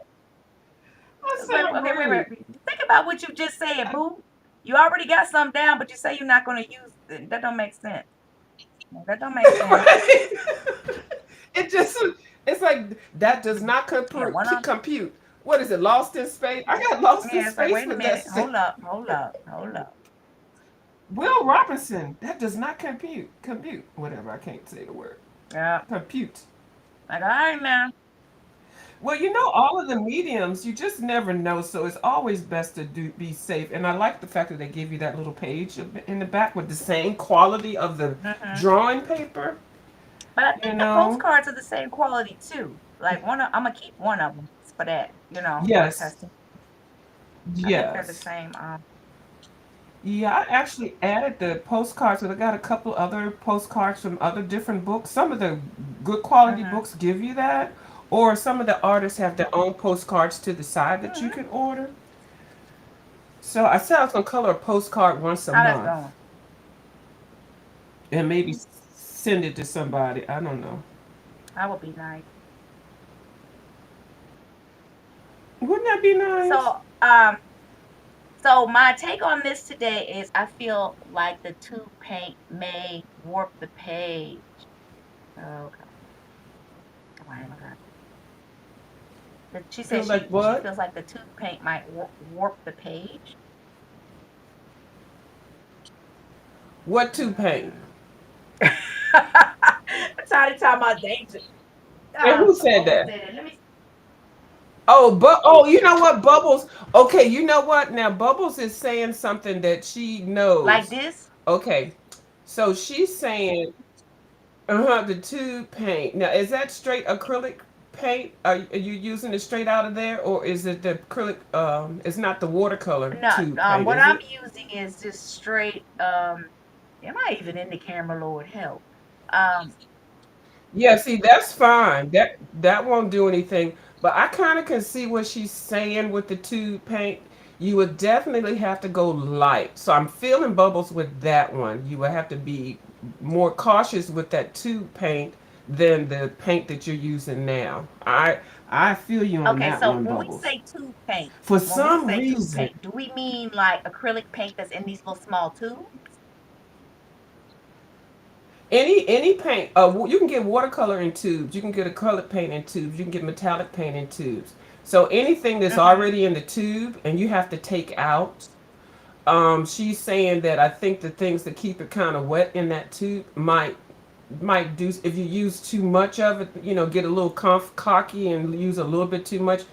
I But sound okay, wait. great. Think about what you just said, I, boo. You already got something down, but you say you're not going to use it. That don't make sense. No, that don't make sense. right? It just it's like that does not Yeah, one of compute. What is it? Lost in space? I got lost in yeah. It's like, space wait a with that. minute. Hold up. Will Robinson. That does not compute. Compute. Whatever. I can't say the word. Yeah. Compute. Like, all right now. Well, all of the mediums, you just never know. So it's always best to be safe. And I like the fact that they give you that little page in the back with the same quality of the Hmm. drawing paper. But I You think the know. postcards are the same quality too. Like I'm gonna keep one of them for that. For Yes. testing. I think they're the Yes. same. Yeah, I actually added the postcards, but I got a couple other postcards from other different books. Some of the good quality Hmm. books give you that, or some of the artists have their own postcards to the side that you Hmm. can order. So I said I was gonna color a postcard once a How that's month going? and maybe send it to somebody. I don't know. That would be nice. Wouldn't that be nice? So my take on this today is I feel like the tube paint may warp the page. Okay. Why am I going? She Feel said like she what? feels like the tube paint might warp the page. What to paint? Mm. I'm tired of talking about danger. And who A said bubble that? said it. Let me. Oh, but you know what, Bubbles? Okay, you know what? Now Bubbles is saying something that she Like knows. this. Okay, so she's saying, the tube paint. Now, is that straight acrylic paint? Are you using it straight out of there, or is it the acrylic? It's not the watercolor No, tube paint, what is I'm it? using is just straight. Am I even in the camera? Lord help. Um, Yeah, see, that's fine. That won't do anything. But I kind of can see what she's saying with the tube paint. You would definitely have to go light. So I'm feeling Bubbles with that one. You would have to be more cautious with that tube paint than the paint that you're using now. I feel you on okay, that so one, when we Bubbles. say tube paint, For some reason, do we mean like acrylic paint that's in these little small tubes? any paint, you can get watercolor in tubes. You can get acrylic paint in tubes. You can get metallic paint in tubes. So anything that's Mm-hmm. already in the tube and you have to take out, She's saying that I think the things that keep it kind of wet in that tube might do if you use too much of it. Get a little cocky and use a little bit too much,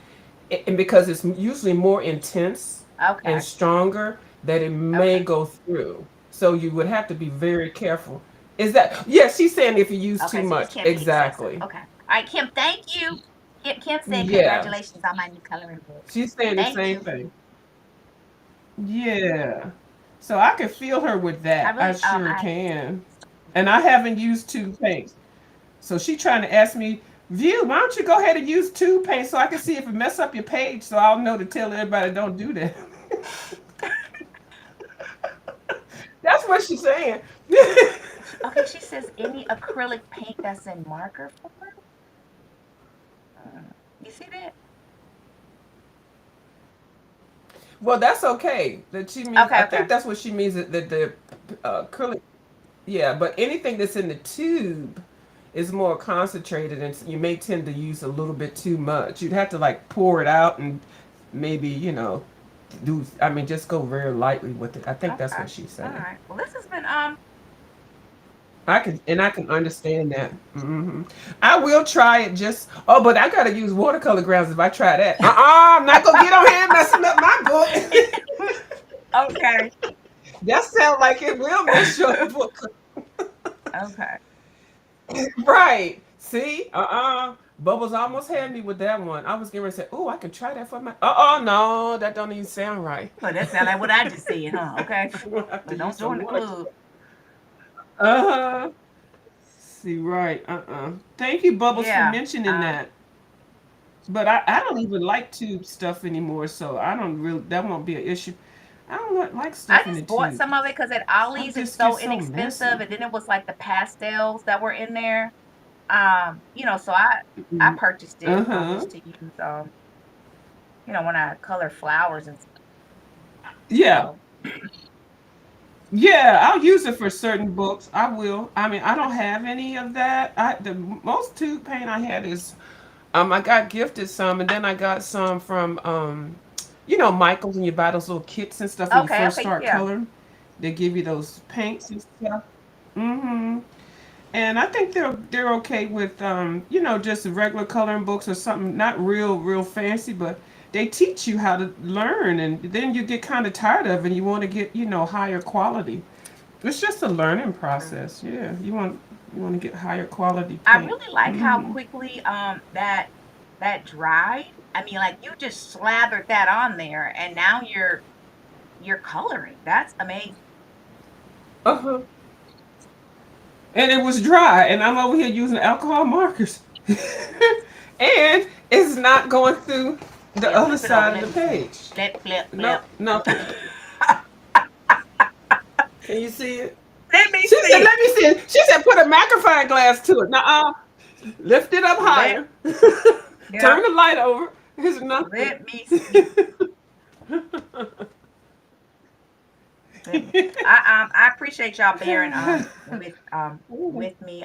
and because it's usually more intense and Okay. stronger, that it may Okay. go through. So you would have to be very careful. Is that? Yeah, she's saying if you use too Okay. So just much. can't be excessive. Exactly. Okay. All right, Kim. Thank you. Kim said Yeah, congratulations on my new coloring book. she's saying the Thank same you. thing. Yeah. So I can feel her with I that. I really sure I can. And I haven't used tube paint. So she trying to ask me, View, why don't you go ahead and use tube paint so I can see if it mess up your page so I'll know to tell everybody don't do that. That's what she's saying. okay. She says any acrylic paint that's in marker form. You see that? Well, that's okay. That she means. Okay. I Okay. think that's what she means. That the acrylic. Yeah, but anything that's in the tube is more concentrated, and you may tend to use a little bit too much. You'd have to like pour it out and maybe do. I mean, just go very lightly with it. I think that's Okay. what she's All saying. right. Well, this has been I can understand that. I will try it. But I gotta use watercolor grounds if I try that. I'm not gonna get on here messing up my book. okay. That sounds like it will mess your book. Okay. Right. See? Bubbles almost had me with that one. I was getting ready to say, "Oh, I can try that for my." No, that don't even sound right. Well, that sounds like what I just said, huh? Okay. We'll have to Well, use don't some join the water. club. Uh huh. See, right. Thank you, Bubbles, for Yeah. mentioning that. But I don't even like tube stuff anymore, so I don't really. That won't be an issue. I don't like I stuff in the just bought tube. some of it because at I Ollie's it's just get so so inexpensive, messy. and then it was like the pastels that were in there. So I purchased Uh it huh. just to use when I color flowers and stuff. Yeah. So Yeah, I'll use it for certain books. I will. I mean, I don't have any of that. The most tube paint I had is I got gifted some, and then I got some from Michael's, when you buy those little kits and stuff when you okay, first okay, start yeah. coloring. They give you those paints and stuff. Mm-hmm. And I think they're okay with just regular coloring books or something not real fancy, but they teach you how to learn, and then you get kind of tired of it and you want to get higher quality. It's just a learning process. Yeah, you want to get higher quality I paint. really like how Hmm. quickly that dried. I mean, like you just slathered that on there, and now you're coloring. That's amazing. Uh-huh. And it was dry, and I'm over here using alcohol markers. And it's not going through the Yeah, other flip it over. side of Let the me see. page. Flip, flip, No, flip. nothing. Can you see it? Let me She said, see. let me see it. She said, put a magnifying glass to it. Now, lift it up Let higher. yeah. Turn the light over. There's nothing. Let me see. Let me. I appreciate y'all bearing with me.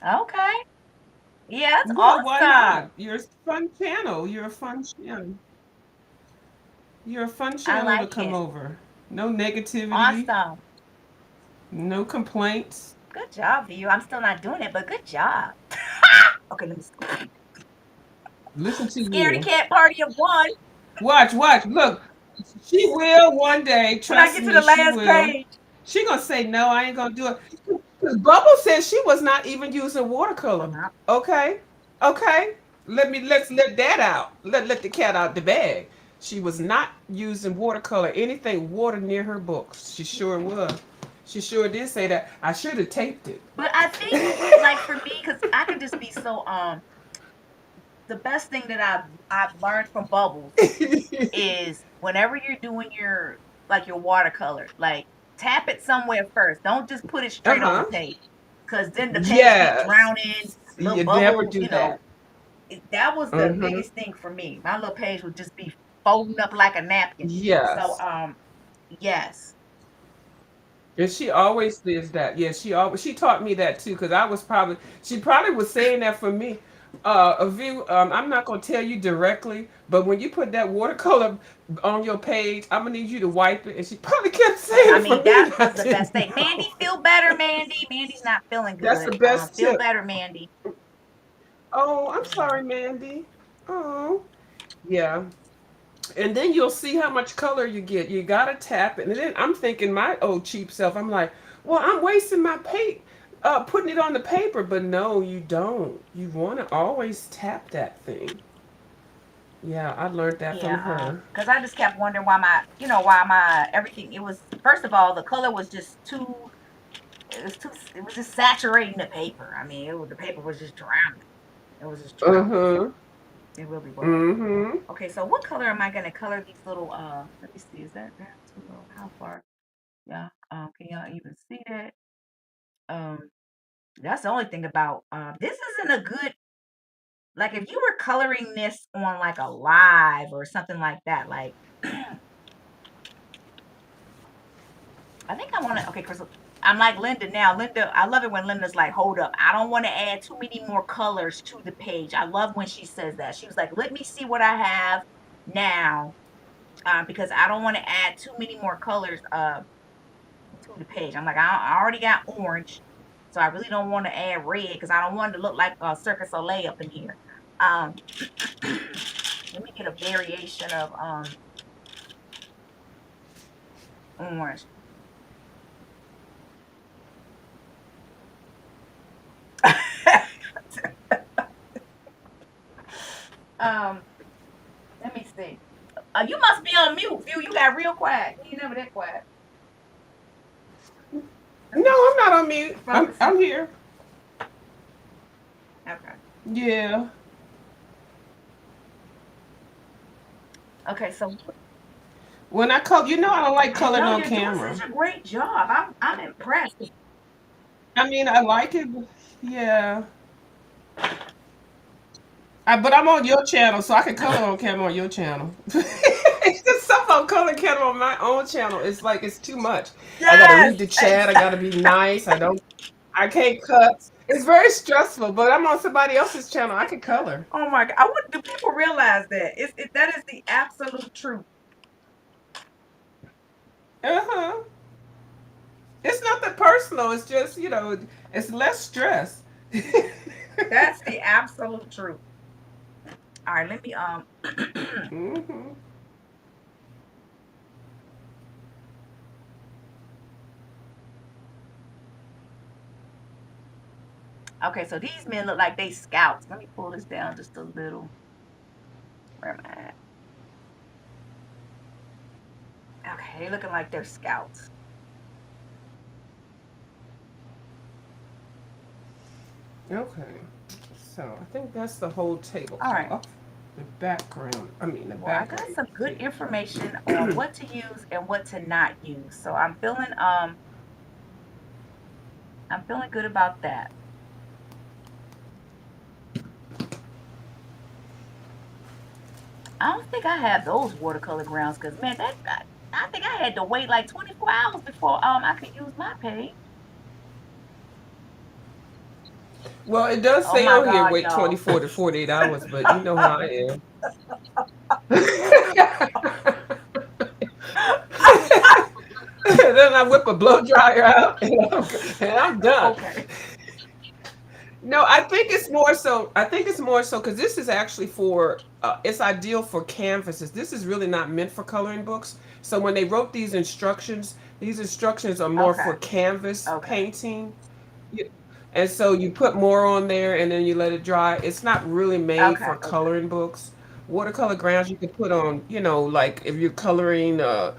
Okay. Yeah, that's Well, why awesome. not? You're a fun channel. You're a fun channel. You're a fun I channel to like come it. over. No negativity, Awesome. no complaints. Good job, you. I'm still not doing it, but good job. Okay, let me see. Listen to Scaredy you. cat party of one. Watch, watch. Look, she will one day. When I Trust get to me, the she last will. page. She gonna say no. I ain't gonna do it. 'Cause Bubble said she was not even using watercolor. Uh-huh. Okay, okay. Let's let that out. Let the cat out the bag. She was not using watercolor. Anything water near her books. She sure was. She sure did say that. I should have taped it. But I think, like for me, because I can just be so the best thing that I've learned from Bubbles is whenever you're doing your watercolor, like tap it somewhere first. Don't just put it Uh straight on the huh. page, because then the page be Yes. drowning. Little You never bubbles, do that. that was the Mm-hmm. biggest thing for me. My little page would just be folding up like a napkin. So Yes. yes. And she always says that. Yeah, she taught me that too, because she probably was saying that for me. A view. I'm not gonna tell you directly, but when you put that watercolor on your page, I'm gonna need you to wipe it. And she probably kept saying I it for mean, me, that and I was the best didn't thing. Mandy, know. feel better, Mandy. Mandy's not feeling That's good. the best Feel tip. better, Mandy. Oh, I'm Yeah. sorry, Mandy. Oh, yeah. And then you'll see how much color you get. You gotta tap it. And then I'm thinking my old cheap self. I'm like, well, I'm wasting my paint, putting it on the paper. But no, you don't. You want to always tap that thing. Yeah, I learned that from Yeah, her. because I just kept wondering why why my everything, it was, first of all, the color was just too, it was just saturating the paper. I mean, the paper was just drowning. It was just Uh drowning. huh. It really was. Mm-hmm. Okay, so what color am I gonna color these little, let me see, is that down too low? How far? Yeah, can y'all even see that? Um, that's the only thing about, this isn't a good, like, if you were coloring this on like a live or something like that, like, I think I want to. Okay, Crystal. I'm like Linda now. Linda, I love it when Linda's like, "Hold up, I don't want to add too many more colors to the page." I love when she says that. She was like, "Let me see what I have now, because I don't want to add too many more colors to the page." I'm like, I already got orange, so I really don't want to add red because I don't want it to look like Circus Soleil up in here. Um, let me get a variation of orange. um, let me see. You must be on mute, View. You got real quiet. You ain't never that quiet. Let No, me I'm not on mute. I'm focusing. here. Okay. Yeah. Okay. So When I color, I don't like I coloring know on you're doing camera. such a great job. I'm impressed. I mean, I like it. But yeah. But I'm on your channel, so I can color on camera on your channel. It's just some on color camera on my own channel. It's like it's too much. I gotta Yes. read the chat. I gotta be nice. I can't cut. It's very stressful. But I'm on somebody else's channel. I can color. Oh my God. I wouldn't do people realize that. That is the absolute truth. Uh huh. It's not that personal. It's just it's less stress. That's the absolute truth. All right. Let me Hmm. Okay. So these men look like they scouts. Let me pull this down just a little. Where am I at? Okay. They looking like they're scouts. Okay. So I think that's the whole All right. tablecloth. The background. I mean, the Well, I back of got the some good tablecloth. information on what to use and what to not use. So I'm feeling good about that. I don't think I have those watercolor grounds because man, I think I had to wait like 24 hours before I could use my page. Well, it does Oh say my on here God, wait y'all. 24 to 48 hours, but you know how I am. Then I whip a blow dryer out and I'm done. Okay. No, I think it's more so. I think it's more so because this is actually for. It's ideal for canvases. This is really not meant for coloring books. So when they wrote these instructions are more Okay. for canvas Okay. painting. You- And so you put more on there and then you let it dry. It's not really made Okay. for Okay. coloring books. Watercolor grounds you can put on, like if you're coloring uh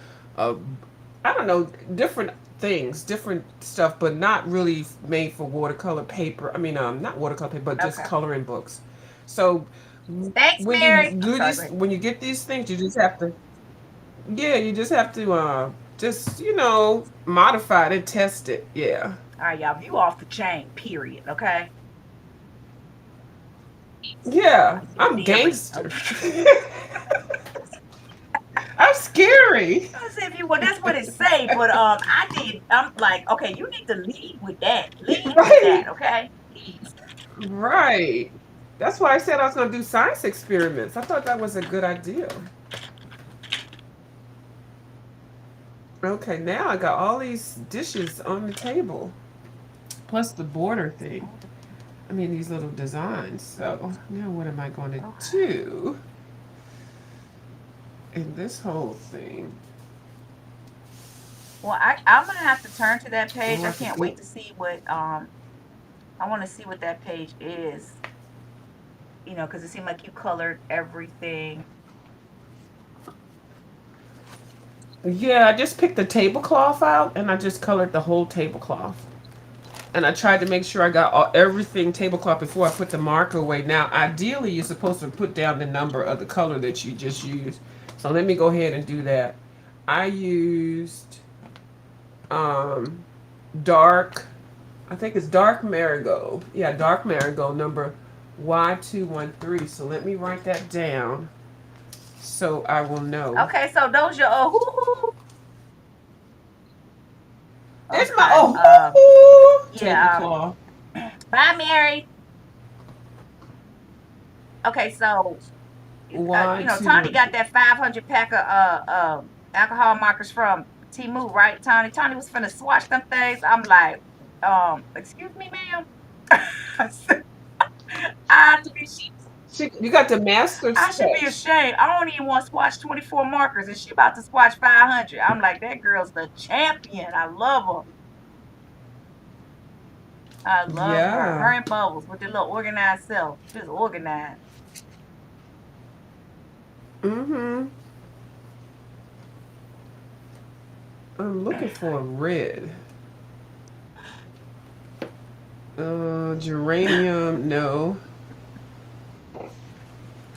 I don't know, different things, different stuff, but not really made for watercolor paper. I mean, not watercolor paper, but just Okay. coloring books. So Thanks, when you Mary. I'm do sorry. Go these, ahead. when you get these things, you just have to, yeah, you just have to, just modify it and test it. Yeah. All right, y'all. You off the chain. Period. Okay. Yeah, You're I'm daring. gangster. Okay. I'm scary. I said, if you well, that's what it say. But I did. I'm like, okay, you need to lead with that. Lead with that. Right. Okay. Please. Right. That's why I said I was going to do science experiments. I thought that was a good idea. Okay, now I got all these dishes on the table, plus the border thing. I mean, these little designs. So now what am I going to Okay. do in this whole thing? Well, I'm gonna have to turn to that page. Oh, I I have to can't go. wait to see what I want to see what that page is. Because it seemed like you colored everything. Yeah, I just picked the tablecloth out and I just colored the whole tablecloth. And I tried to make sure I got everything tablecloth before I put the marker away. Now, ideally, you're supposed to put down the number of the color that you just used. So let me go ahead and do that. I used um, dark, I think it's dark marigold. Yeah, dark marigold number Y213. So let me write that down so I will know. Okay, so those your hoo-hoo. It's my Okay. Yeah. tablecloth. Bye, Mary. Okay, so Tawny got Y213. that 500 pack of alcohol markers from Timu, right? Tawny was finna swatch them things. I'm like, excuse me, ma'am. I should be You got the master I should be sketch. ashamed. I don't even want to swatch 24 markers, and she about to swatch 500. I'm like, that girl's the champion. I love her. I love her. Her Yeah. and Bubbles with their little organized self. Just organized. Mm-hmm. I'm looking for a red. Geranium, no.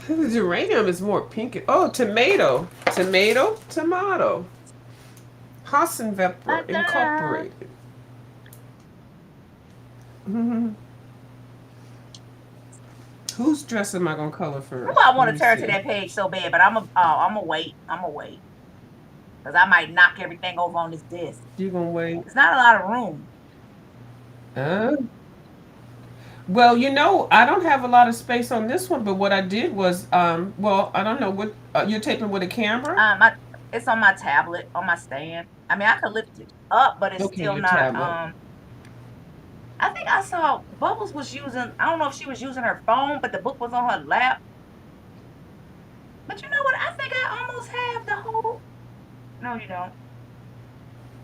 The geranium is more pink. Oh, tomato. Tomato, tomato. Hassenweber Ta-da! Incorporated. Mm-hmm. Whose dress am I going to color Ooh, first? I Let want to me turn to see. that page so bad, but I'm gonna wait. I'm gonna wait because I might knock everything over on this disc. You going to wait? There's not a lot of room. Uh, well, I don't have a lot of space on this one, but what I did was, well, I don't know what, you're taping with a camera? It's on my tablet on my stand. I mean, I could lift it up, but it's Okay, still your not. tablet. I think I saw Bubbles was using. I don't know if she was using her phone, but the book was on her lap. But you know what? I think I almost have the whole. No, you don't.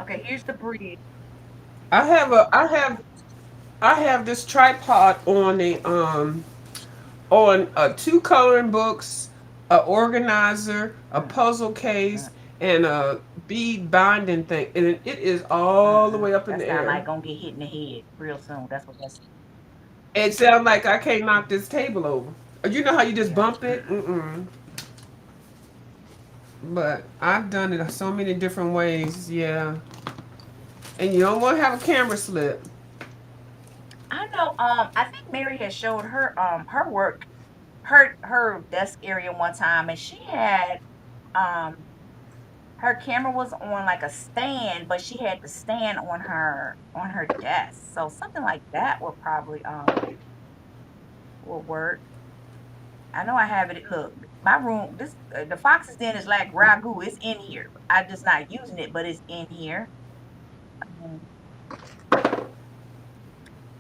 Okay, here's the bridge. I have a, I have this tripod on two coloring books, a organizer, a Mm, puzzle mm, case, and a bead binding thing, and it is all the way up in That the sound air. like gonna get hit in the head real soon. That's what that's. It sounds like I can't knock this table over. You know how you just Yeah. bump it? Mm-mm. But I've done it so many different ways, yeah. And you don't want to have a camera slip. I know. I think Mary had showed her work, her desk area one time, and she had um her camera was on like a stand, but she had the stand on her desk. So something like that will probably will work. I know I have it. Look, my room. This the Fox's Den is like ragu. It's in here. I just not using it, but it's in here.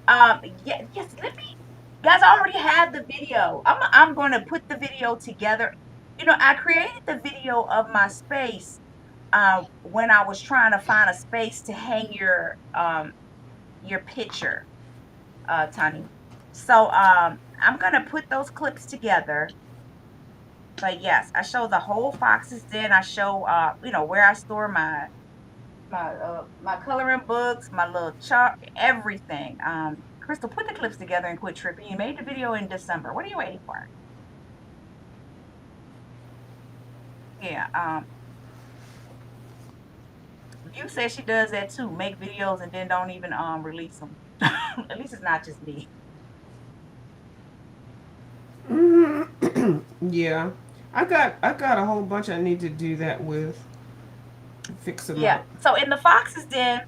Um, yeah, yes. Let me, guys. I already have the video. I'm going to put the video together. I created the video of my space. When I was trying to find a space to hang your picture, Tani. So I'm gonna put those clips together. But yes, I show the whole Fox's Den. I show where I store my coloring books, my little chalk, everything. Crystal, put the clips together and quit tripping. You made the video in December. What are you waiting for? Yeah. You said she does that too. Make videos and then don't even release them. At least it's not just me. Mm-hmm. Yeah. I got a whole bunch I need to do that with. Fix them Yeah. up. So in the Fox's Den,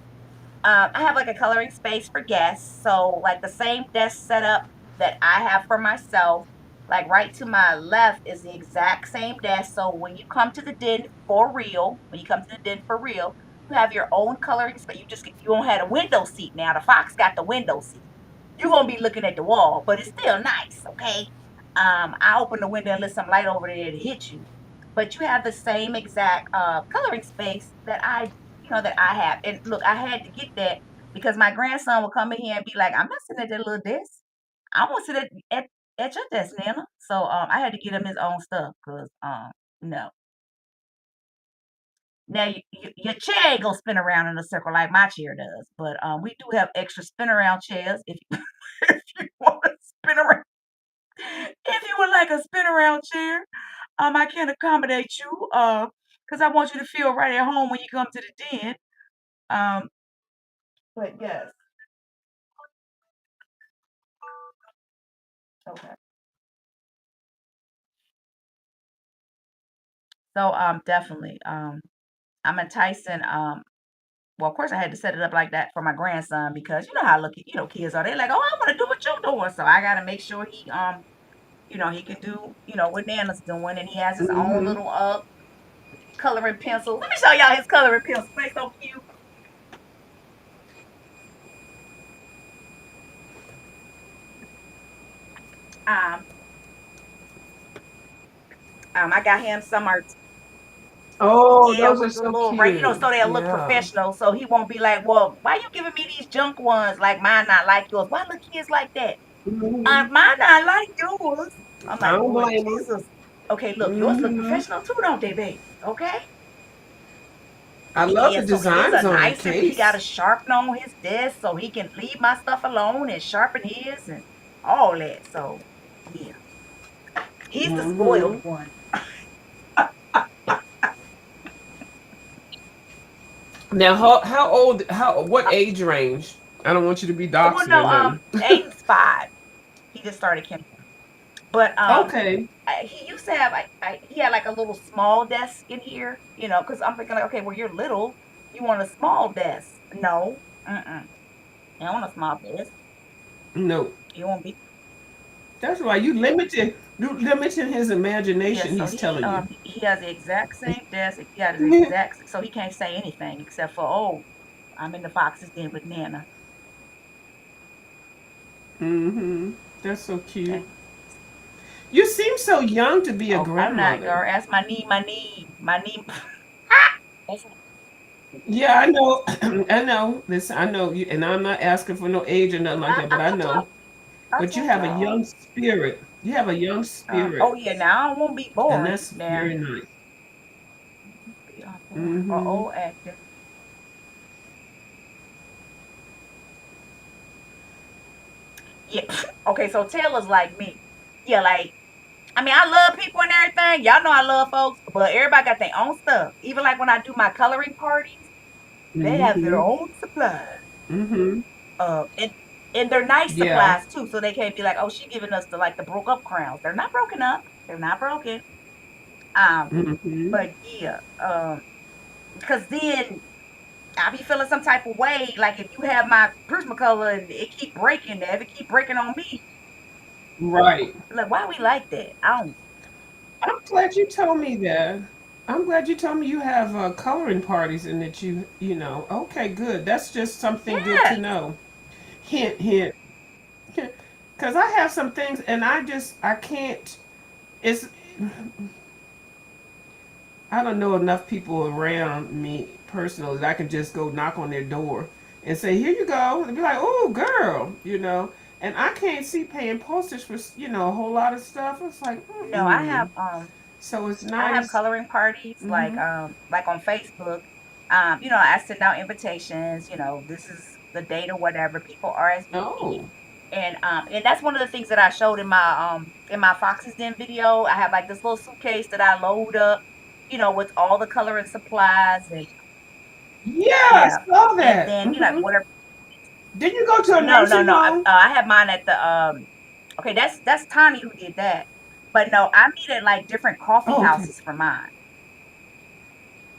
I have like a coloring space for guests. So like the same desk setup. that I have for myself. Like right to my left is the exact same desk. So when you come to the den for real, when you come to the den for real, you have your own coloring space. You don't have a window seat now. The Fox got the window seat. You're gonna be looking at the wall, but it's still nice, okay? I open the window and let some light over there to hit you. But you have the same exact coloring space that I have. And look, I had to get that because my grandson would come in here and be like, I'm not sitting at that little desk. I want to sit at your desk, Nana. So I had to get him his own stuff because no. Now your chair ain't gonna spin around in a circle like my chair does, but we do have extra spin around chairs if you, if you want to spin around. If you would like a spin around chair, I can accommodate you. Because I want you to feel right at home when you come to the den. Um, but yes, okay. So definitely. I'm enticing. Well, of course, I had to set it up like that for my grandson because you know how kids are. They're like, oh, I want to do what you're doing, so I got to make sure he can do what Nana's doing, and he has his own Mm-hmm. little coloring pencil. Let me show y'all his coloring pencil. They so cute. Um, I got him some art. Oh, Yeah, those are with the so little cute. so they'll look Yeah. professional. So he won't be like, well, why you giving me these junk ones like mine not like yours? Why look kids like that? Hmm. Mine not like yours. I'm I like, don't Lord blame them. Jesus. Okay, look, yours look Hmm. professional too, don't they, baby? Okay. I love Yeah, the so his designs are on the nicer. He got a case. sharpener on his desk so he can leave my stuff alone and sharpen his and all that. So yeah, he's the spoiled Hmm. one. Now, how old? What age range? I don't want you to be Well, doxing or no, nothing. Aiden's 5. He just started kindergarten. But Okay. he used to have he had like a little small desk in here, because I'm thinking like, okay, well you're little, you want a small desk? No, you don't want a small desk. No, You won't be. that's why you limiting his Yeah, imagination. so He's telling you. he has the exact same desk. He got his exact, so he can't say anything except for, oh, I'm in the Fox's den with Nana. Hmm. That's so cute. Okay. You seem so young to be a Oh, I'm not, grandmother. girl. Ask my knee. That's Yeah, I know. I know. Listen, I know you, and I'm not asking for no age or nothing like that, but I know. I But you told have a y'all. young spirit. You have a young Oh spirit, yeah, now I won't be and boring that's now. very nice. Be boring or Hmm. old acting. Yeah. Okay, so Taylor's like me. Yeah, like I mean, I love people and everything. Y'all know I love folks, but everybody got their own stuff. Even like when I do my coloring parties, they have their Hmm. own supplies. Hmm. And they're nice Yeah. supplies too, so they can't be like, oh, she giving us the broke up crowns. They're not broken up. They're not broken. Um, Hmm. but yeah, because then I be feeling some type of way. Like if you have my Prismacolor and it keep breaking, if it keep breaking on me, Right. like why we like that? I don't. I'm glad you told me that. I'm glad you told me you have coloring parties and that you know. Okay, good. That's just something good to Yes. know. Hint, hint. Because I have some things and I can't. It's I don't know enough people around me personally that I can just go knock on their door and say, "Here you go," and be like, "Oh, girl." And I can't see paying postage for a whole lot of stuff. It's like, No, so it's I have nice. coloring parties Mm-hmm. like on Facebook. I send out invitations, this is the date or whatever. People RSVP. Oh, And that's one of the things that I showed in my Fox's Den video. I have like this little suitcase that I load up, with all the coloring supplies and yeah, I yeah. saw And that. then, Mm-hmm. whatever. Did you go to a No, no, nursing no. home? I have mine at the okay, that's Tani who did that. But no, I meet at like different coffee Oh, okay. houses for mine.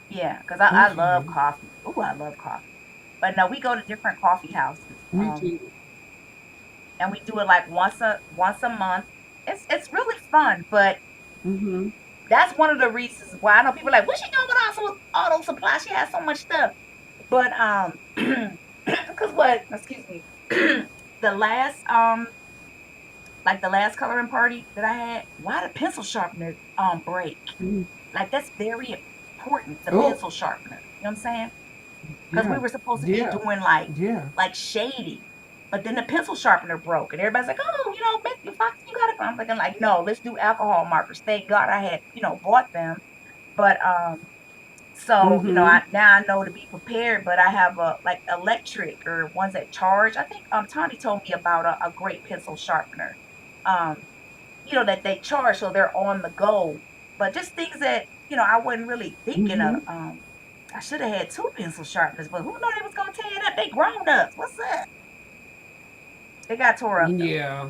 Yeah, because I love Okay. coffee. Oh, I love coffee. But no, we go to different coffee houses. Me too. and we do it like once a month. It's really fun, but Mm-hmm. that's one of the reasons why I know people are like, "What's she doing with all those supplies? She has so much stuff." But because what? Excuse me. The last like the last coloring party that I had, why the pencil sharpener break? Mm-hmm. Like that's very important. The Oh, pencil sharpener. You know what I'm saying? Because we yeah, were supposed to be yeah, doing yeah. like shading, but then the pencil sharpener broke, and everybody's like, "Oh, Miss Fox, you got it." I'm thinking like, "No, let's do alcohol markers." Thank God I had bought them, but so Mm-hmm. I now I know to be prepared. But I have a like electric or ones that charge. I think Tony told me about a great pencil sharpener, um, that they charge so they're on the go. But just things that I wasn't really thinking of. Mm-hmm. I should have had 2 pencil sharpeners, but who knew they was gonna tear it up? They grown ups. What's up? They got tore up though. Yeah.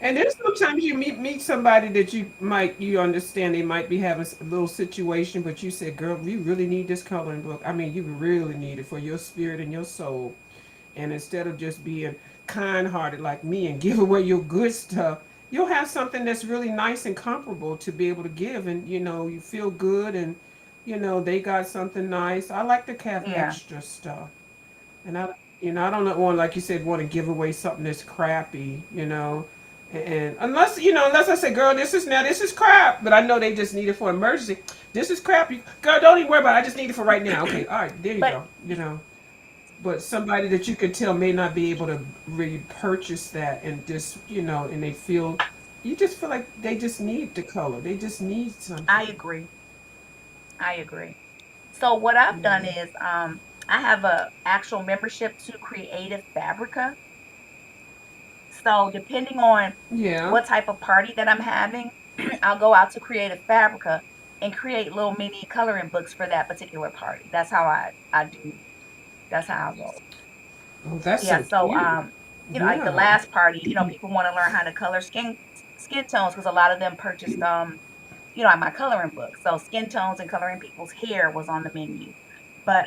And then sometimes you meet somebody that you understand they might be having a little situation, but you said, "Girl, we really need this coloring book. I mean, you really need it for your spirit and your soul." And instead of just being kind-hearted like me and give away your good stuff, you'll have something that's really nice and comparable to be able to give, and you feel good, and they got something nice. I like to have Yeah, extra stuff. And I don't want, like you said, want to give away something that's crappy, and unless I say, girl, this is crap, but I know they just need it for emergency. This is crap, girl. Don't even worry about it. I just need it for right now. Okay, all right, there you but go. But somebody that you could tell may not be able to really purchase that, and just and you just feel like they just need the color. They just need I something. agree. I agree. So what I've Yeah. done is I have a actual membership to Creative Fabrica. So depending on Yeah. what type of party that I'm having, I'll go out to Creative Fabrica and create little mini coloring books for that particular party. That's how I do. That's how I roll. Oh, that's Yeah, so so, cute. like the Yeah. last party, people wanna learn how to color skin tones because a lot of them purchased, my coloring book. So skin tones and coloring people's hair was on the menu. But,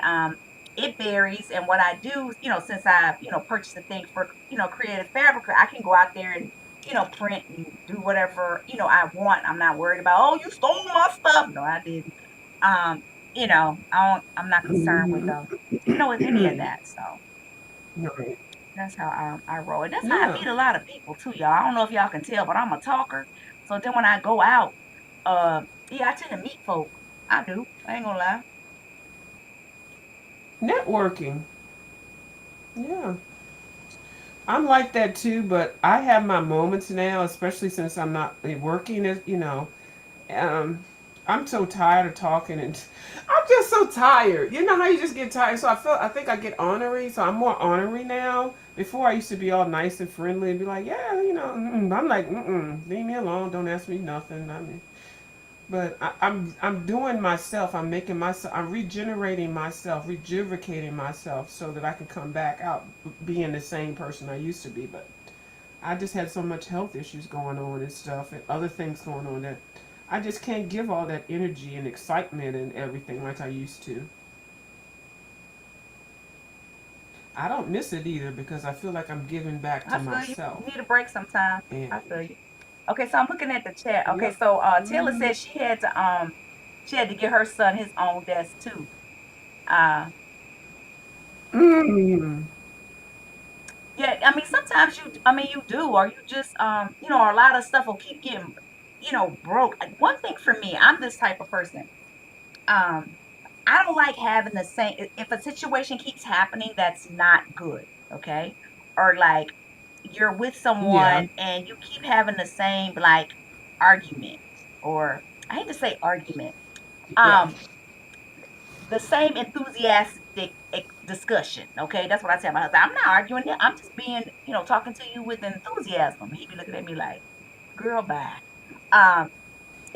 it varies, and what I do, since I, purchased the thing for, Creative Fabrica, I can go out there and, print and do whatever, I want. I'm not worried about, "Oh, you stole my stuff." No, I didn't. I'm not concerned with, Hmm. with any of that, so Right. that's how I roll, and that's how I Yeah. meet a lot of people too, y'all. I don't know if y'all can tell, but I'm a talker. So then when I go out, yeah, I tend to meet folk. I do. I ain't gonna lie. Networking. Yeah. I'm like that too, but I have my moments now, especially since I'm not working um, I'm so tired of talking, and I'm just so tired. You know how you just get tired? So I think I get ornery, so I'm more ornery now. Before I used to be all nice and friendly and be like, yeah, I'm like, leave me alone, don't ask me nothing. I mean, but I'm doing myself. I'm making myself. I'm regenerating myself, rejuvenating myself, so that I can come back out being the same person I used to be. But I just had so much health issues going on and stuff, and other things going on, that I just can't give all that energy and excitement and everything like I used to. I don't miss it either because I feel like I'm giving back to I feel you. myself. You need a break sometime. And I feel you. Okay, so I'm looking at the chat. Okay, yep. so Taylor Mm-hmm. said she had to get her son his own desk too. Uh Mm. yeah, I mean sometimes you do, or you just or a lot of stuff will keep getting, broke. One thing for me, I'm this type of person. Um, I don't like having the same if a situation keeps happening that's not good, okay? Or like you're with Yeah. someone and you keep having the same like argument, or I hate to say argument, Yeah. um, the same enthusiastic discussion, okay? That's what I tell my husband. I'm not arguing. I'm just being, talking to you with enthusiasm. He be looking at me like, girl, bye. Um,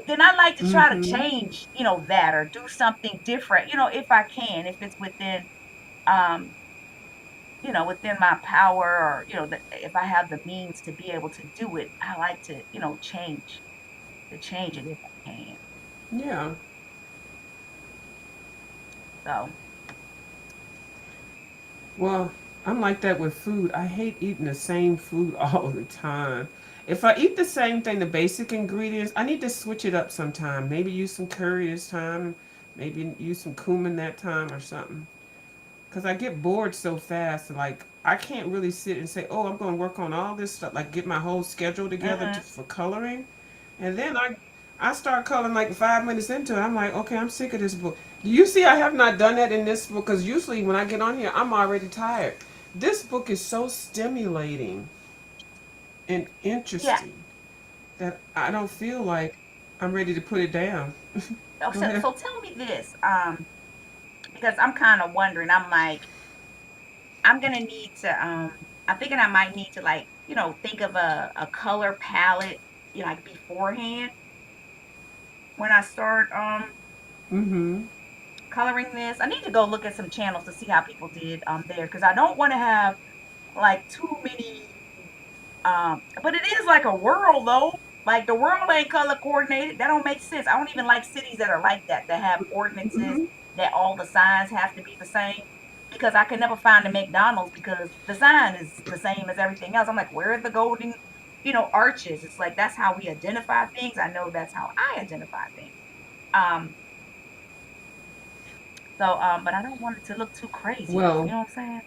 then I like to try to Mm-hmm. change, that or do something different, if I can, if it's um, within my power, or, if I have the means to be able to do it, I like to, change it if I can. Yeah. So, Well. I'm like that with food. I hate eating the same food all the time. If I eat the same thing, the basic ingredients, I need to switch it up sometime. Maybe use some curry this time, maybe use some cumin that time or something. Because I get bored so fast. Like, I can't really sit and say, oh, I'm going to work on all this stuff, like get my whole schedule together Mhm. for coloring. And then I start coloring like 5 minutes into it. I'm like, okay, I'm sick of this book. You see, I have not done that in this book because usually when I get on here, I'm already tired. This book is so stimulating and Yeah. interesting that I don't feel like I'm ready to put it down. Oh, Go so ahead. so tell me this, because I'm kind of wondering. I'm like, I'm gonna need to. I'm thinking I might need to like, think of a color palette, like beforehand when I start Mm-hmm. coloring this. I need to go look at some channels to see how people did there because I don't want to have like too many. But it is like a world though. Like the world ain't color coordinated. That don't make sense. I don't even like cities that are like that have ordinances Mm-hmm. that all the signs have to be the same. Because I can never find a McDonald's because the sign is the same as everything else. I'm like, where are the golden, arches? It's like that's how we identify things. I know that's how I identify things. Um, but I don't want it to look too crazy though. You Well, know what I'm saying?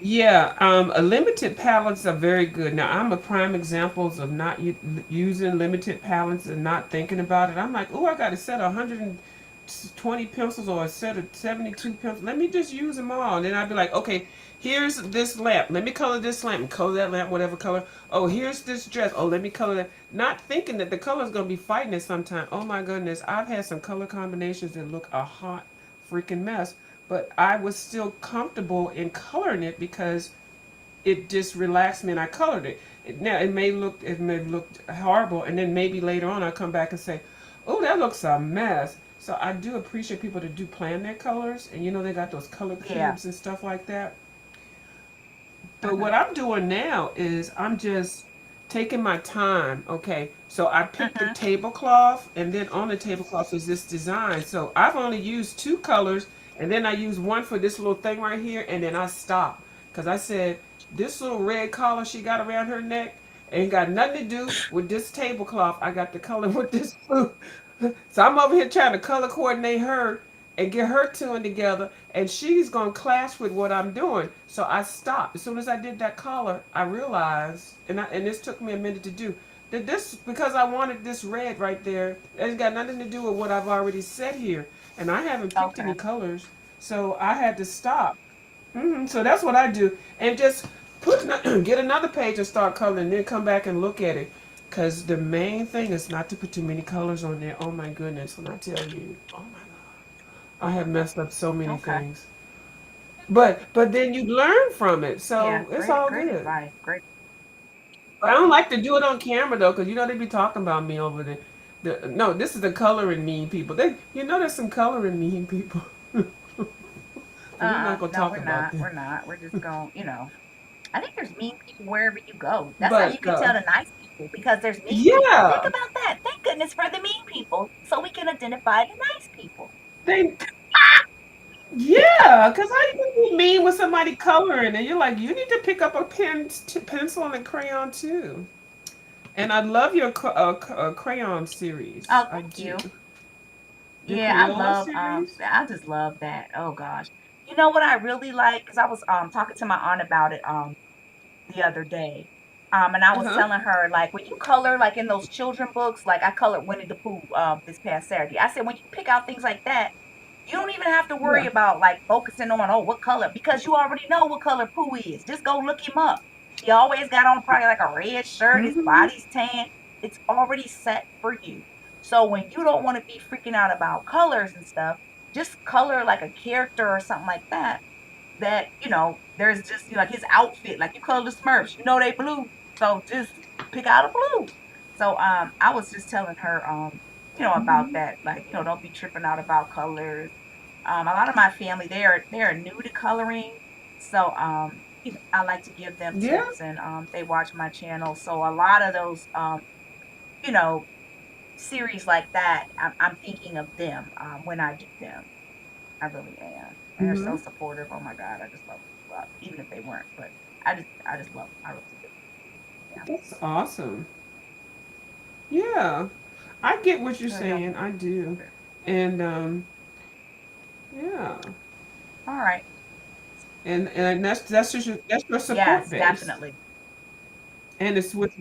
yeah, limited palettes are very good. Now, I'm a prime examples of not using limited palettes and not thinking about it. I'm like, oh, I got a set of 120 pencils or a set of 72 pencils. Let me just use them all. And then I'd be like, okay, here's this lamp. Let me color this lamp and color that lamp, whatever color. Oh, here's this dress. Oh, let me color that. Not thinking that the color's going to be fighting it sometime. Oh, my goodness. I've had some color combinations that look a hot freaking mess, but I was still comfortable in coloring it because it just relaxed me and I colored it. Now it may look horrible, and then maybe later on I come back and say, "Oh, that looks a mess." So I do appreciate people that do plan their colors, and they got those color Yeah. cubes and stuff like that. But Mhm. what I'm doing now is I'm just taking my time. Okay, so I picked the Mhm. tablecloth, and then on the tablecloth is this design. So I've only used two colors, and then I used one for this little thing right here, and then I stopped because I said this little red collar she got around her neck ain't got nothing to do with this tablecloth. I got the color with this blue. So I'm over here trying to color coordinate her and get her tuned together, and she's gonna clash with what I'm doing. So I stopped. As soon as I did that collar, I realized, and this took me a minute to do, that this, because I wanted this red right there, it's got nothing to do with what I've already said here, and I haven't picked Okay. any colors, so I had to stop. So that's what I do, and just get another page and start coloring, then come back and look at it. Cause the main thing is not to put too many colors on there. Oh my goodness, when I tell you, oh my god, I have messed up so many Okay. things. But then you learn from it, Yeah. so it's Great. all Great good. advice. Great. But I don't like to do it on camera though, cause they be talking about me over there. No, this is the coloring mean people. There's some coloring mean people. But we're not gonna No, talk we're about not. them. We're not. We're just going. I think there's mean people wherever you go. That's how you But can tell the nice people because there's mean people. Think yeah, about that. Thank goodness for the mean people so we can identify the nice people. they yeah, because how you gonna be mean with somebody coloring and you're like, you need to pick up a pencil and a crayon too. And I love your crayon series. Oh, I thank do. you. Your Yeah, I Crayola love series. I just love that. Oh gosh. You know what I really like? Because I was talking to my aunt about it the other day. And I Uh was huh. telling her, like, when you color like in those children books, like I colored Winnie the Pooh this past Saturday. I said when you pick out things like that, you don't even have to worry Yeah. about like focusing on oh what color because you already know what color Pooh is. Just go look him up. He always got on probably like a red shirt, his Mm-hmm. body's tan. It's already set for you. So when you don't want to be freaking out about colors and stuff, just color like a character or something like that there's just like his outfit, like you color the Smurfs, they blue, so just pick out a blue. So I was just telling her about Mm-hmm. that, like don't be tripping out about colors. A lot of my family they are new to coloring, so I like to give them Yeah. tips, and they watch my channel, so a lot of those you know series like that, I'm thinking of them when I do them. I really am. And they're so Hmm. supportive. Oh my God, I just love them. Well, even if they weren't, but I just love them. I really do. Yeah. That's awesome. Yeah, I get what you're So yeah. saying. I do, Okay. and yeah, All right. and that's your support Yes, base, definitely. and it's with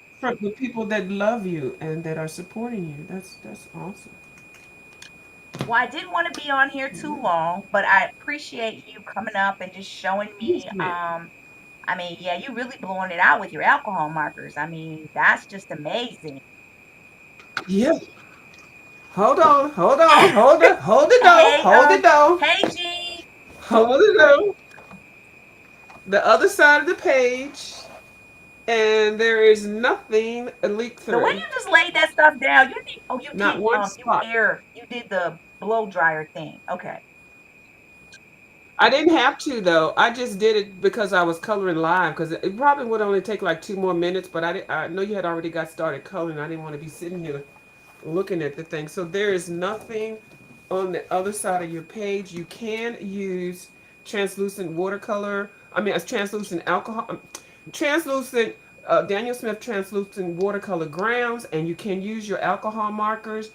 people that love you and that are supporting you. That's awesome. Well, I didn't want to be on here too Yeah. long, but I appreciate you coming up and just showing Yes, me. ma'am. I mean, yeah, you really blowing it out with your alcohol markers. I mean, that's just amazing. Yeah. Hold it, Hey, hold it though, hey, Jean. hold it though. The other side of the page, and there is nothing leaked The way through. you just laid that stuff down, you did. Oh, you Not did. one You spot. air. You did the blow dryer thing. Okay. I didn't have to though. I just did it because I was coloring live. Because it probably would only take like 2 more minutes. But I know you had already got started coloring. I didn't want to be sitting here looking at the thing. So there is nothing on the other side of your page. You can use translucent watercolor. I mean, it's translucent alcohol, translucent Daniel Smith translucent watercolor grounds, and you can use your alcohol markers.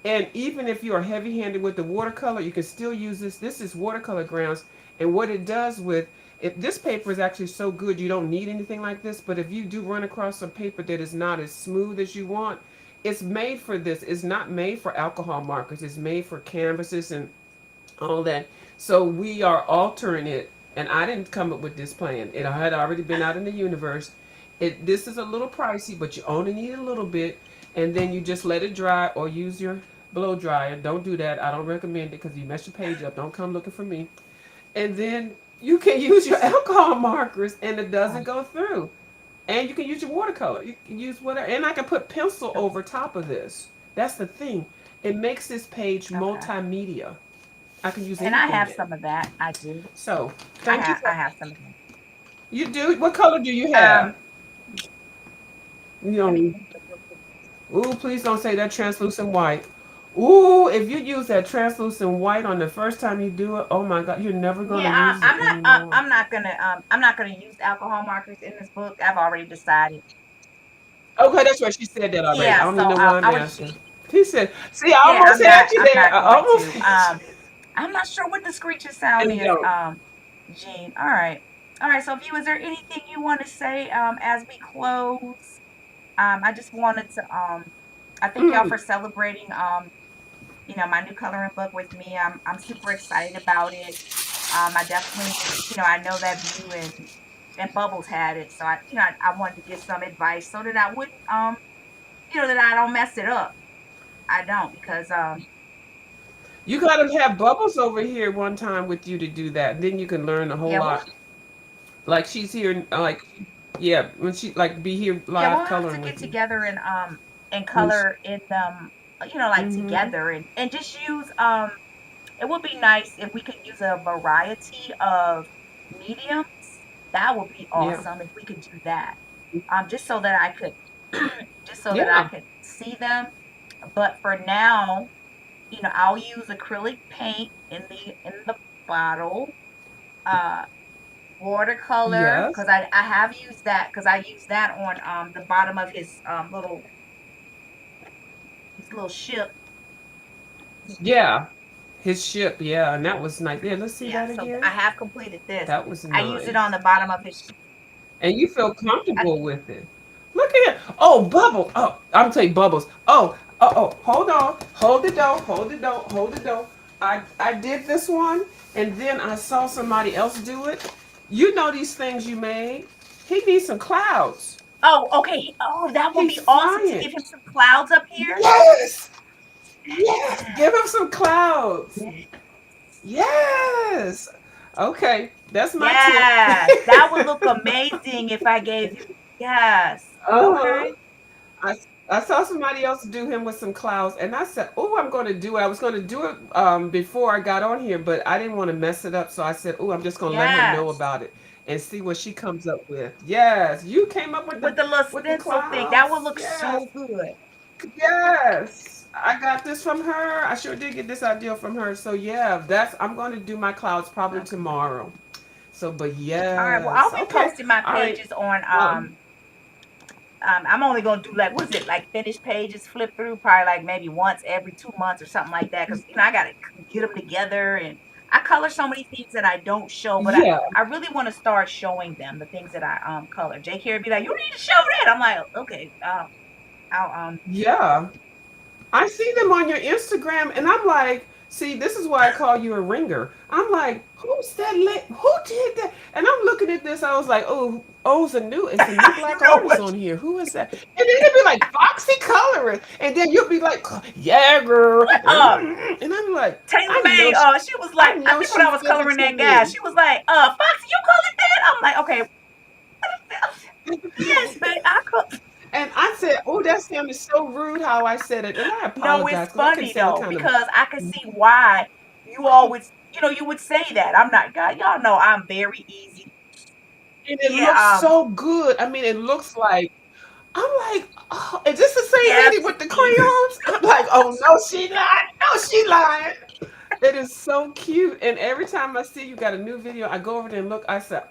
And even if you are heavy-handed with the watercolor, you can still use this. This is watercolor grounds, and what it does with if this paper is actually so good, you don't need anything like this. But if you do run across some paper that is not as smooth as you want, it's made for this. It's not made for alcohol markers. It's made for canvases and all that. So we are altering it, and I didn't come up with this plan. It had already been out in the universe. This is a little pricey, but you only need a little bit, and then you just let it dry or use your blow dryer. Don't do that. I don't recommend it because you mess your page up. Don't come looking for me. And then you can use your alcohol markers, and it doesn't go through. And you can use your watercolor. You can use whatever. And I can put pencil So, over top of this. That's the thing. It makes this page okay. multimedia. I can use And I anything have in it. some of that. I do. So thank you I for have some of that. you do. What color do you have? Um, You let me know, look real quick. ooh, please don't say that translucent white. Ooh, if you use that translucent white on the first time you do it, oh my God, you're never gonna Yeah, use it anymore. I'm not gonna use alcohol markers in this book. I've already decided. Okay, that's right. She said that already. I Yeah, don't so even know why I'm I was asking. He said, "See, I yeah, almost had you I'm there. not I going almost to. had you." I'm not sure what the screeching sound And is, don't. Jean. All right. All right, so if you is there anything you want to say as we close? I just wanted to I thank y'all Mm, for celebrating my new coloring book with me. I'm super excited about it. I definitely, I know that View and Bubbles had it, so I wanted to get some advice so that I wouldn't that I don't mess it up. I don't because you gotta have Bubbles over here one time with you to do that. Then you can learn a whole yeah, lot. Like she's here, like yeah, when she like be here we'll live have to coloring get with you. together and When she, color in them, like mm-hmm. together and just use it would be nice if we could use a variety of mediums. That would be Yeah, awesome if we could do that. Just so that I could just so that I yeah, could see them. But for now, I'll use acrylic paint in the bottle. Uh Watercolor, yes, because I have used that because I used that on the bottom of his little ship. yeah. His ship, yeah, and that was nice. Yeah, let's see Yeah, that so I again. have completed this. That was I used it on nice. the bottom of his ship. And you feel I, comfortable with it. Look at it. Oh, Bubbles. Oh, I'm telling you, Bubbles. Hold on. Hold it though. Hold it though. Hold it though. I did this one, and then I saw somebody else do it. You know these things you made. He needs some clouds. oh, okay. Oh, that would He's be awesome to flying. give him some clouds up here. Yes. Yes. Give him Yes. some clouds. Yes. Yes. Okay. That's my tip. Yes. That would look amazing if I gave you. Yes. Uh-huh. Okay. I, I saw somebody else do him with some clouds, and I said, "Oh, I'm going to do it." I was going to do it before I got on here, but I didn't want to mess it up, so I said, "Oh, I'm just going to let her know Yes. about it and see what she comes up with." Yes, you came up With the little with the stencil thing, that would clouds. look Yes, so good. yes. I got this from her. I sure did get this idea from her. So yeah, that's I'm going to do my clouds probably Okay. tomorrow. So, but All right. Well, I'll yes, be okay, posting my all right. pages on Well, I'm only gonna do like what is it like finished pages flip through probably like maybe once every 2 months or something like that because I gotta get them together and I color so many things that I don't show, but yeah, I really want to start showing them the things that I color. J. Carey be like, you need to show that. I'm like, okay, I'll yeah. I see them on your Instagram, and I'm like, see, this is why I call you a ringer. I'm like, who's that? Who did that? And I'm looking at this. I was like, oh, it's a new you black know artist what? on here. Who is that? And then it'd be like Foxy coloring, and then you'll be like, yeah, girl, Uh and I'm like, Taylor May, she was I like, I know think when she I was fed it coloring to that guy, me. she was like, Foxy, you colored that? I'm like, okay, yes, babe, I could. And I said, oh, that sounded so rude how I said it, and I No, it's apologize because I can funny sound though, kind of. because I could see why you always, you would say that. I'm not God, y'all know I'm very easy. And it Yeah, looks so good. I mean, it looks like I'm like, oh, is this the same yes, lady with the Eve. crayons? I'm like, oh no, she lying. No, she lying. It is so cute. And every time I see you got a new video, I go over there and look. I said,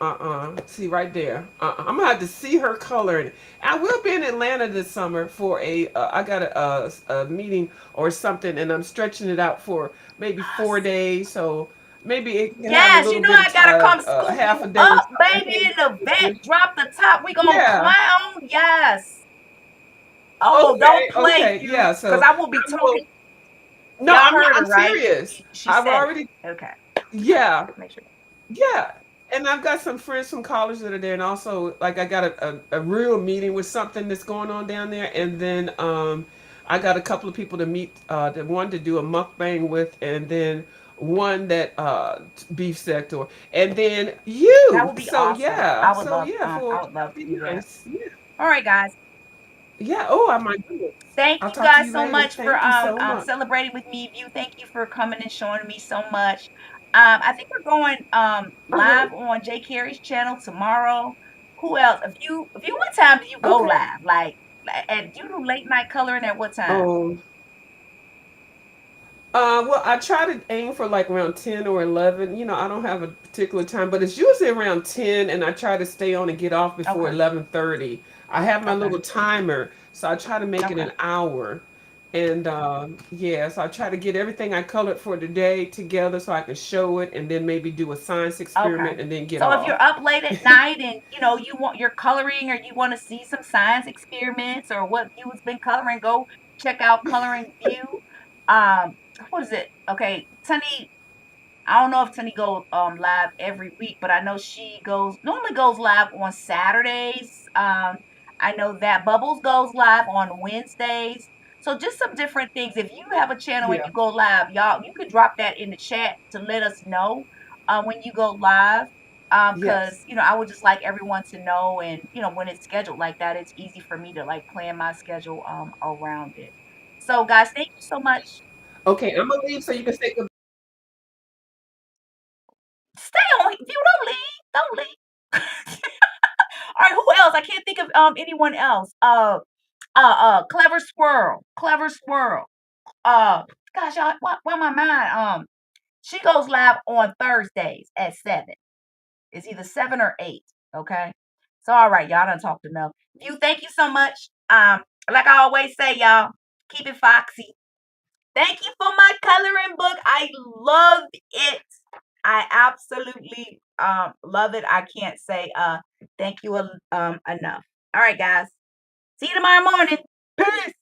see right there. I'm gonna have to see her coloring. I will be in Atlanta this summer for I got a meeting or something, and I'm stretching it out for maybe 4 days. So maybe it can have a Yes, little bit I gotta come of scoop half you a day. up, So I baby, can in the do vet. this. Drop the top. We gonna Yeah. clown. Yes. Oh, don't Okay. play Okay. you, Yeah. because So I will be I will. talking. No, Y'all I'm not. heard her, I'm right? serious. She I've said already. it. Okay. Yeah. Make sure. Yeah. And I've got some friends from college that are there, and also like I got a real meeting with something that's going on down there, and then I got a couple of people to meet. The one to do a mukbang with, and then one that beef sector, and then That you. would be awesome. So yeah, for I would love that'd to be do that. nice. Yeah. All right, guys. Yeah. Oh, I might do it. Thank I'll you talk to guys you so later. much for Thank you so much. celebrating with me. View, thank you for coming and showing me so much. I think we're going Uh-huh. live on Jay Carey's channel tomorrow. Who else? If you what time do you go Okay. live? And do you do late night coloring at what time? Oh. Well, I try to aim for like around 10 or 11. I don't have a particular time, but it's usually around 10, and I try to stay on and get off before Okay. 11:30. I have my Okay. little timer, so I try to make it Okay. an hour. And yeah, so I try to get everything I colored for today together so I can show it and then maybe do a science Okay. experiment and then get So if off. you're up late at night and you want your coloring or you want to see some science experiments or what View's been coloring, go check out Coloring View. What is it? Okay, Sunny, I don't know if Tony goes live every week, but I know she normally goes live on Saturdays. I know that Bubbles goes live on Wednesdays. So just some different things. If you have a channel and Yeah. you go live, y'all, you could drop that in the chat to let us know when you go live. Because Yes. I would just like everyone to know, and when it's scheduled like that, it's easy for me to like plan my schedule around it. So guys, thank you so much. Okay, I'm gonna leave so you can say goodbye. Stay on. If you don't leave, don't leave. All right, who else? I can't think of anyone else. Clever Squirrel. Clever Squirrel. Gosh, y'all, why my mind? She goes live on Thursdays at 7. It's either 7 or 8. Okay. So all right, y'all done talked enough. You thank you so much. Like I always say, y'all, keep it foxy. Thank you for my coloring book. I love it. I absolutely love it. I can't say thank you enough. All right, guys. See you tomorrow morning. Peace.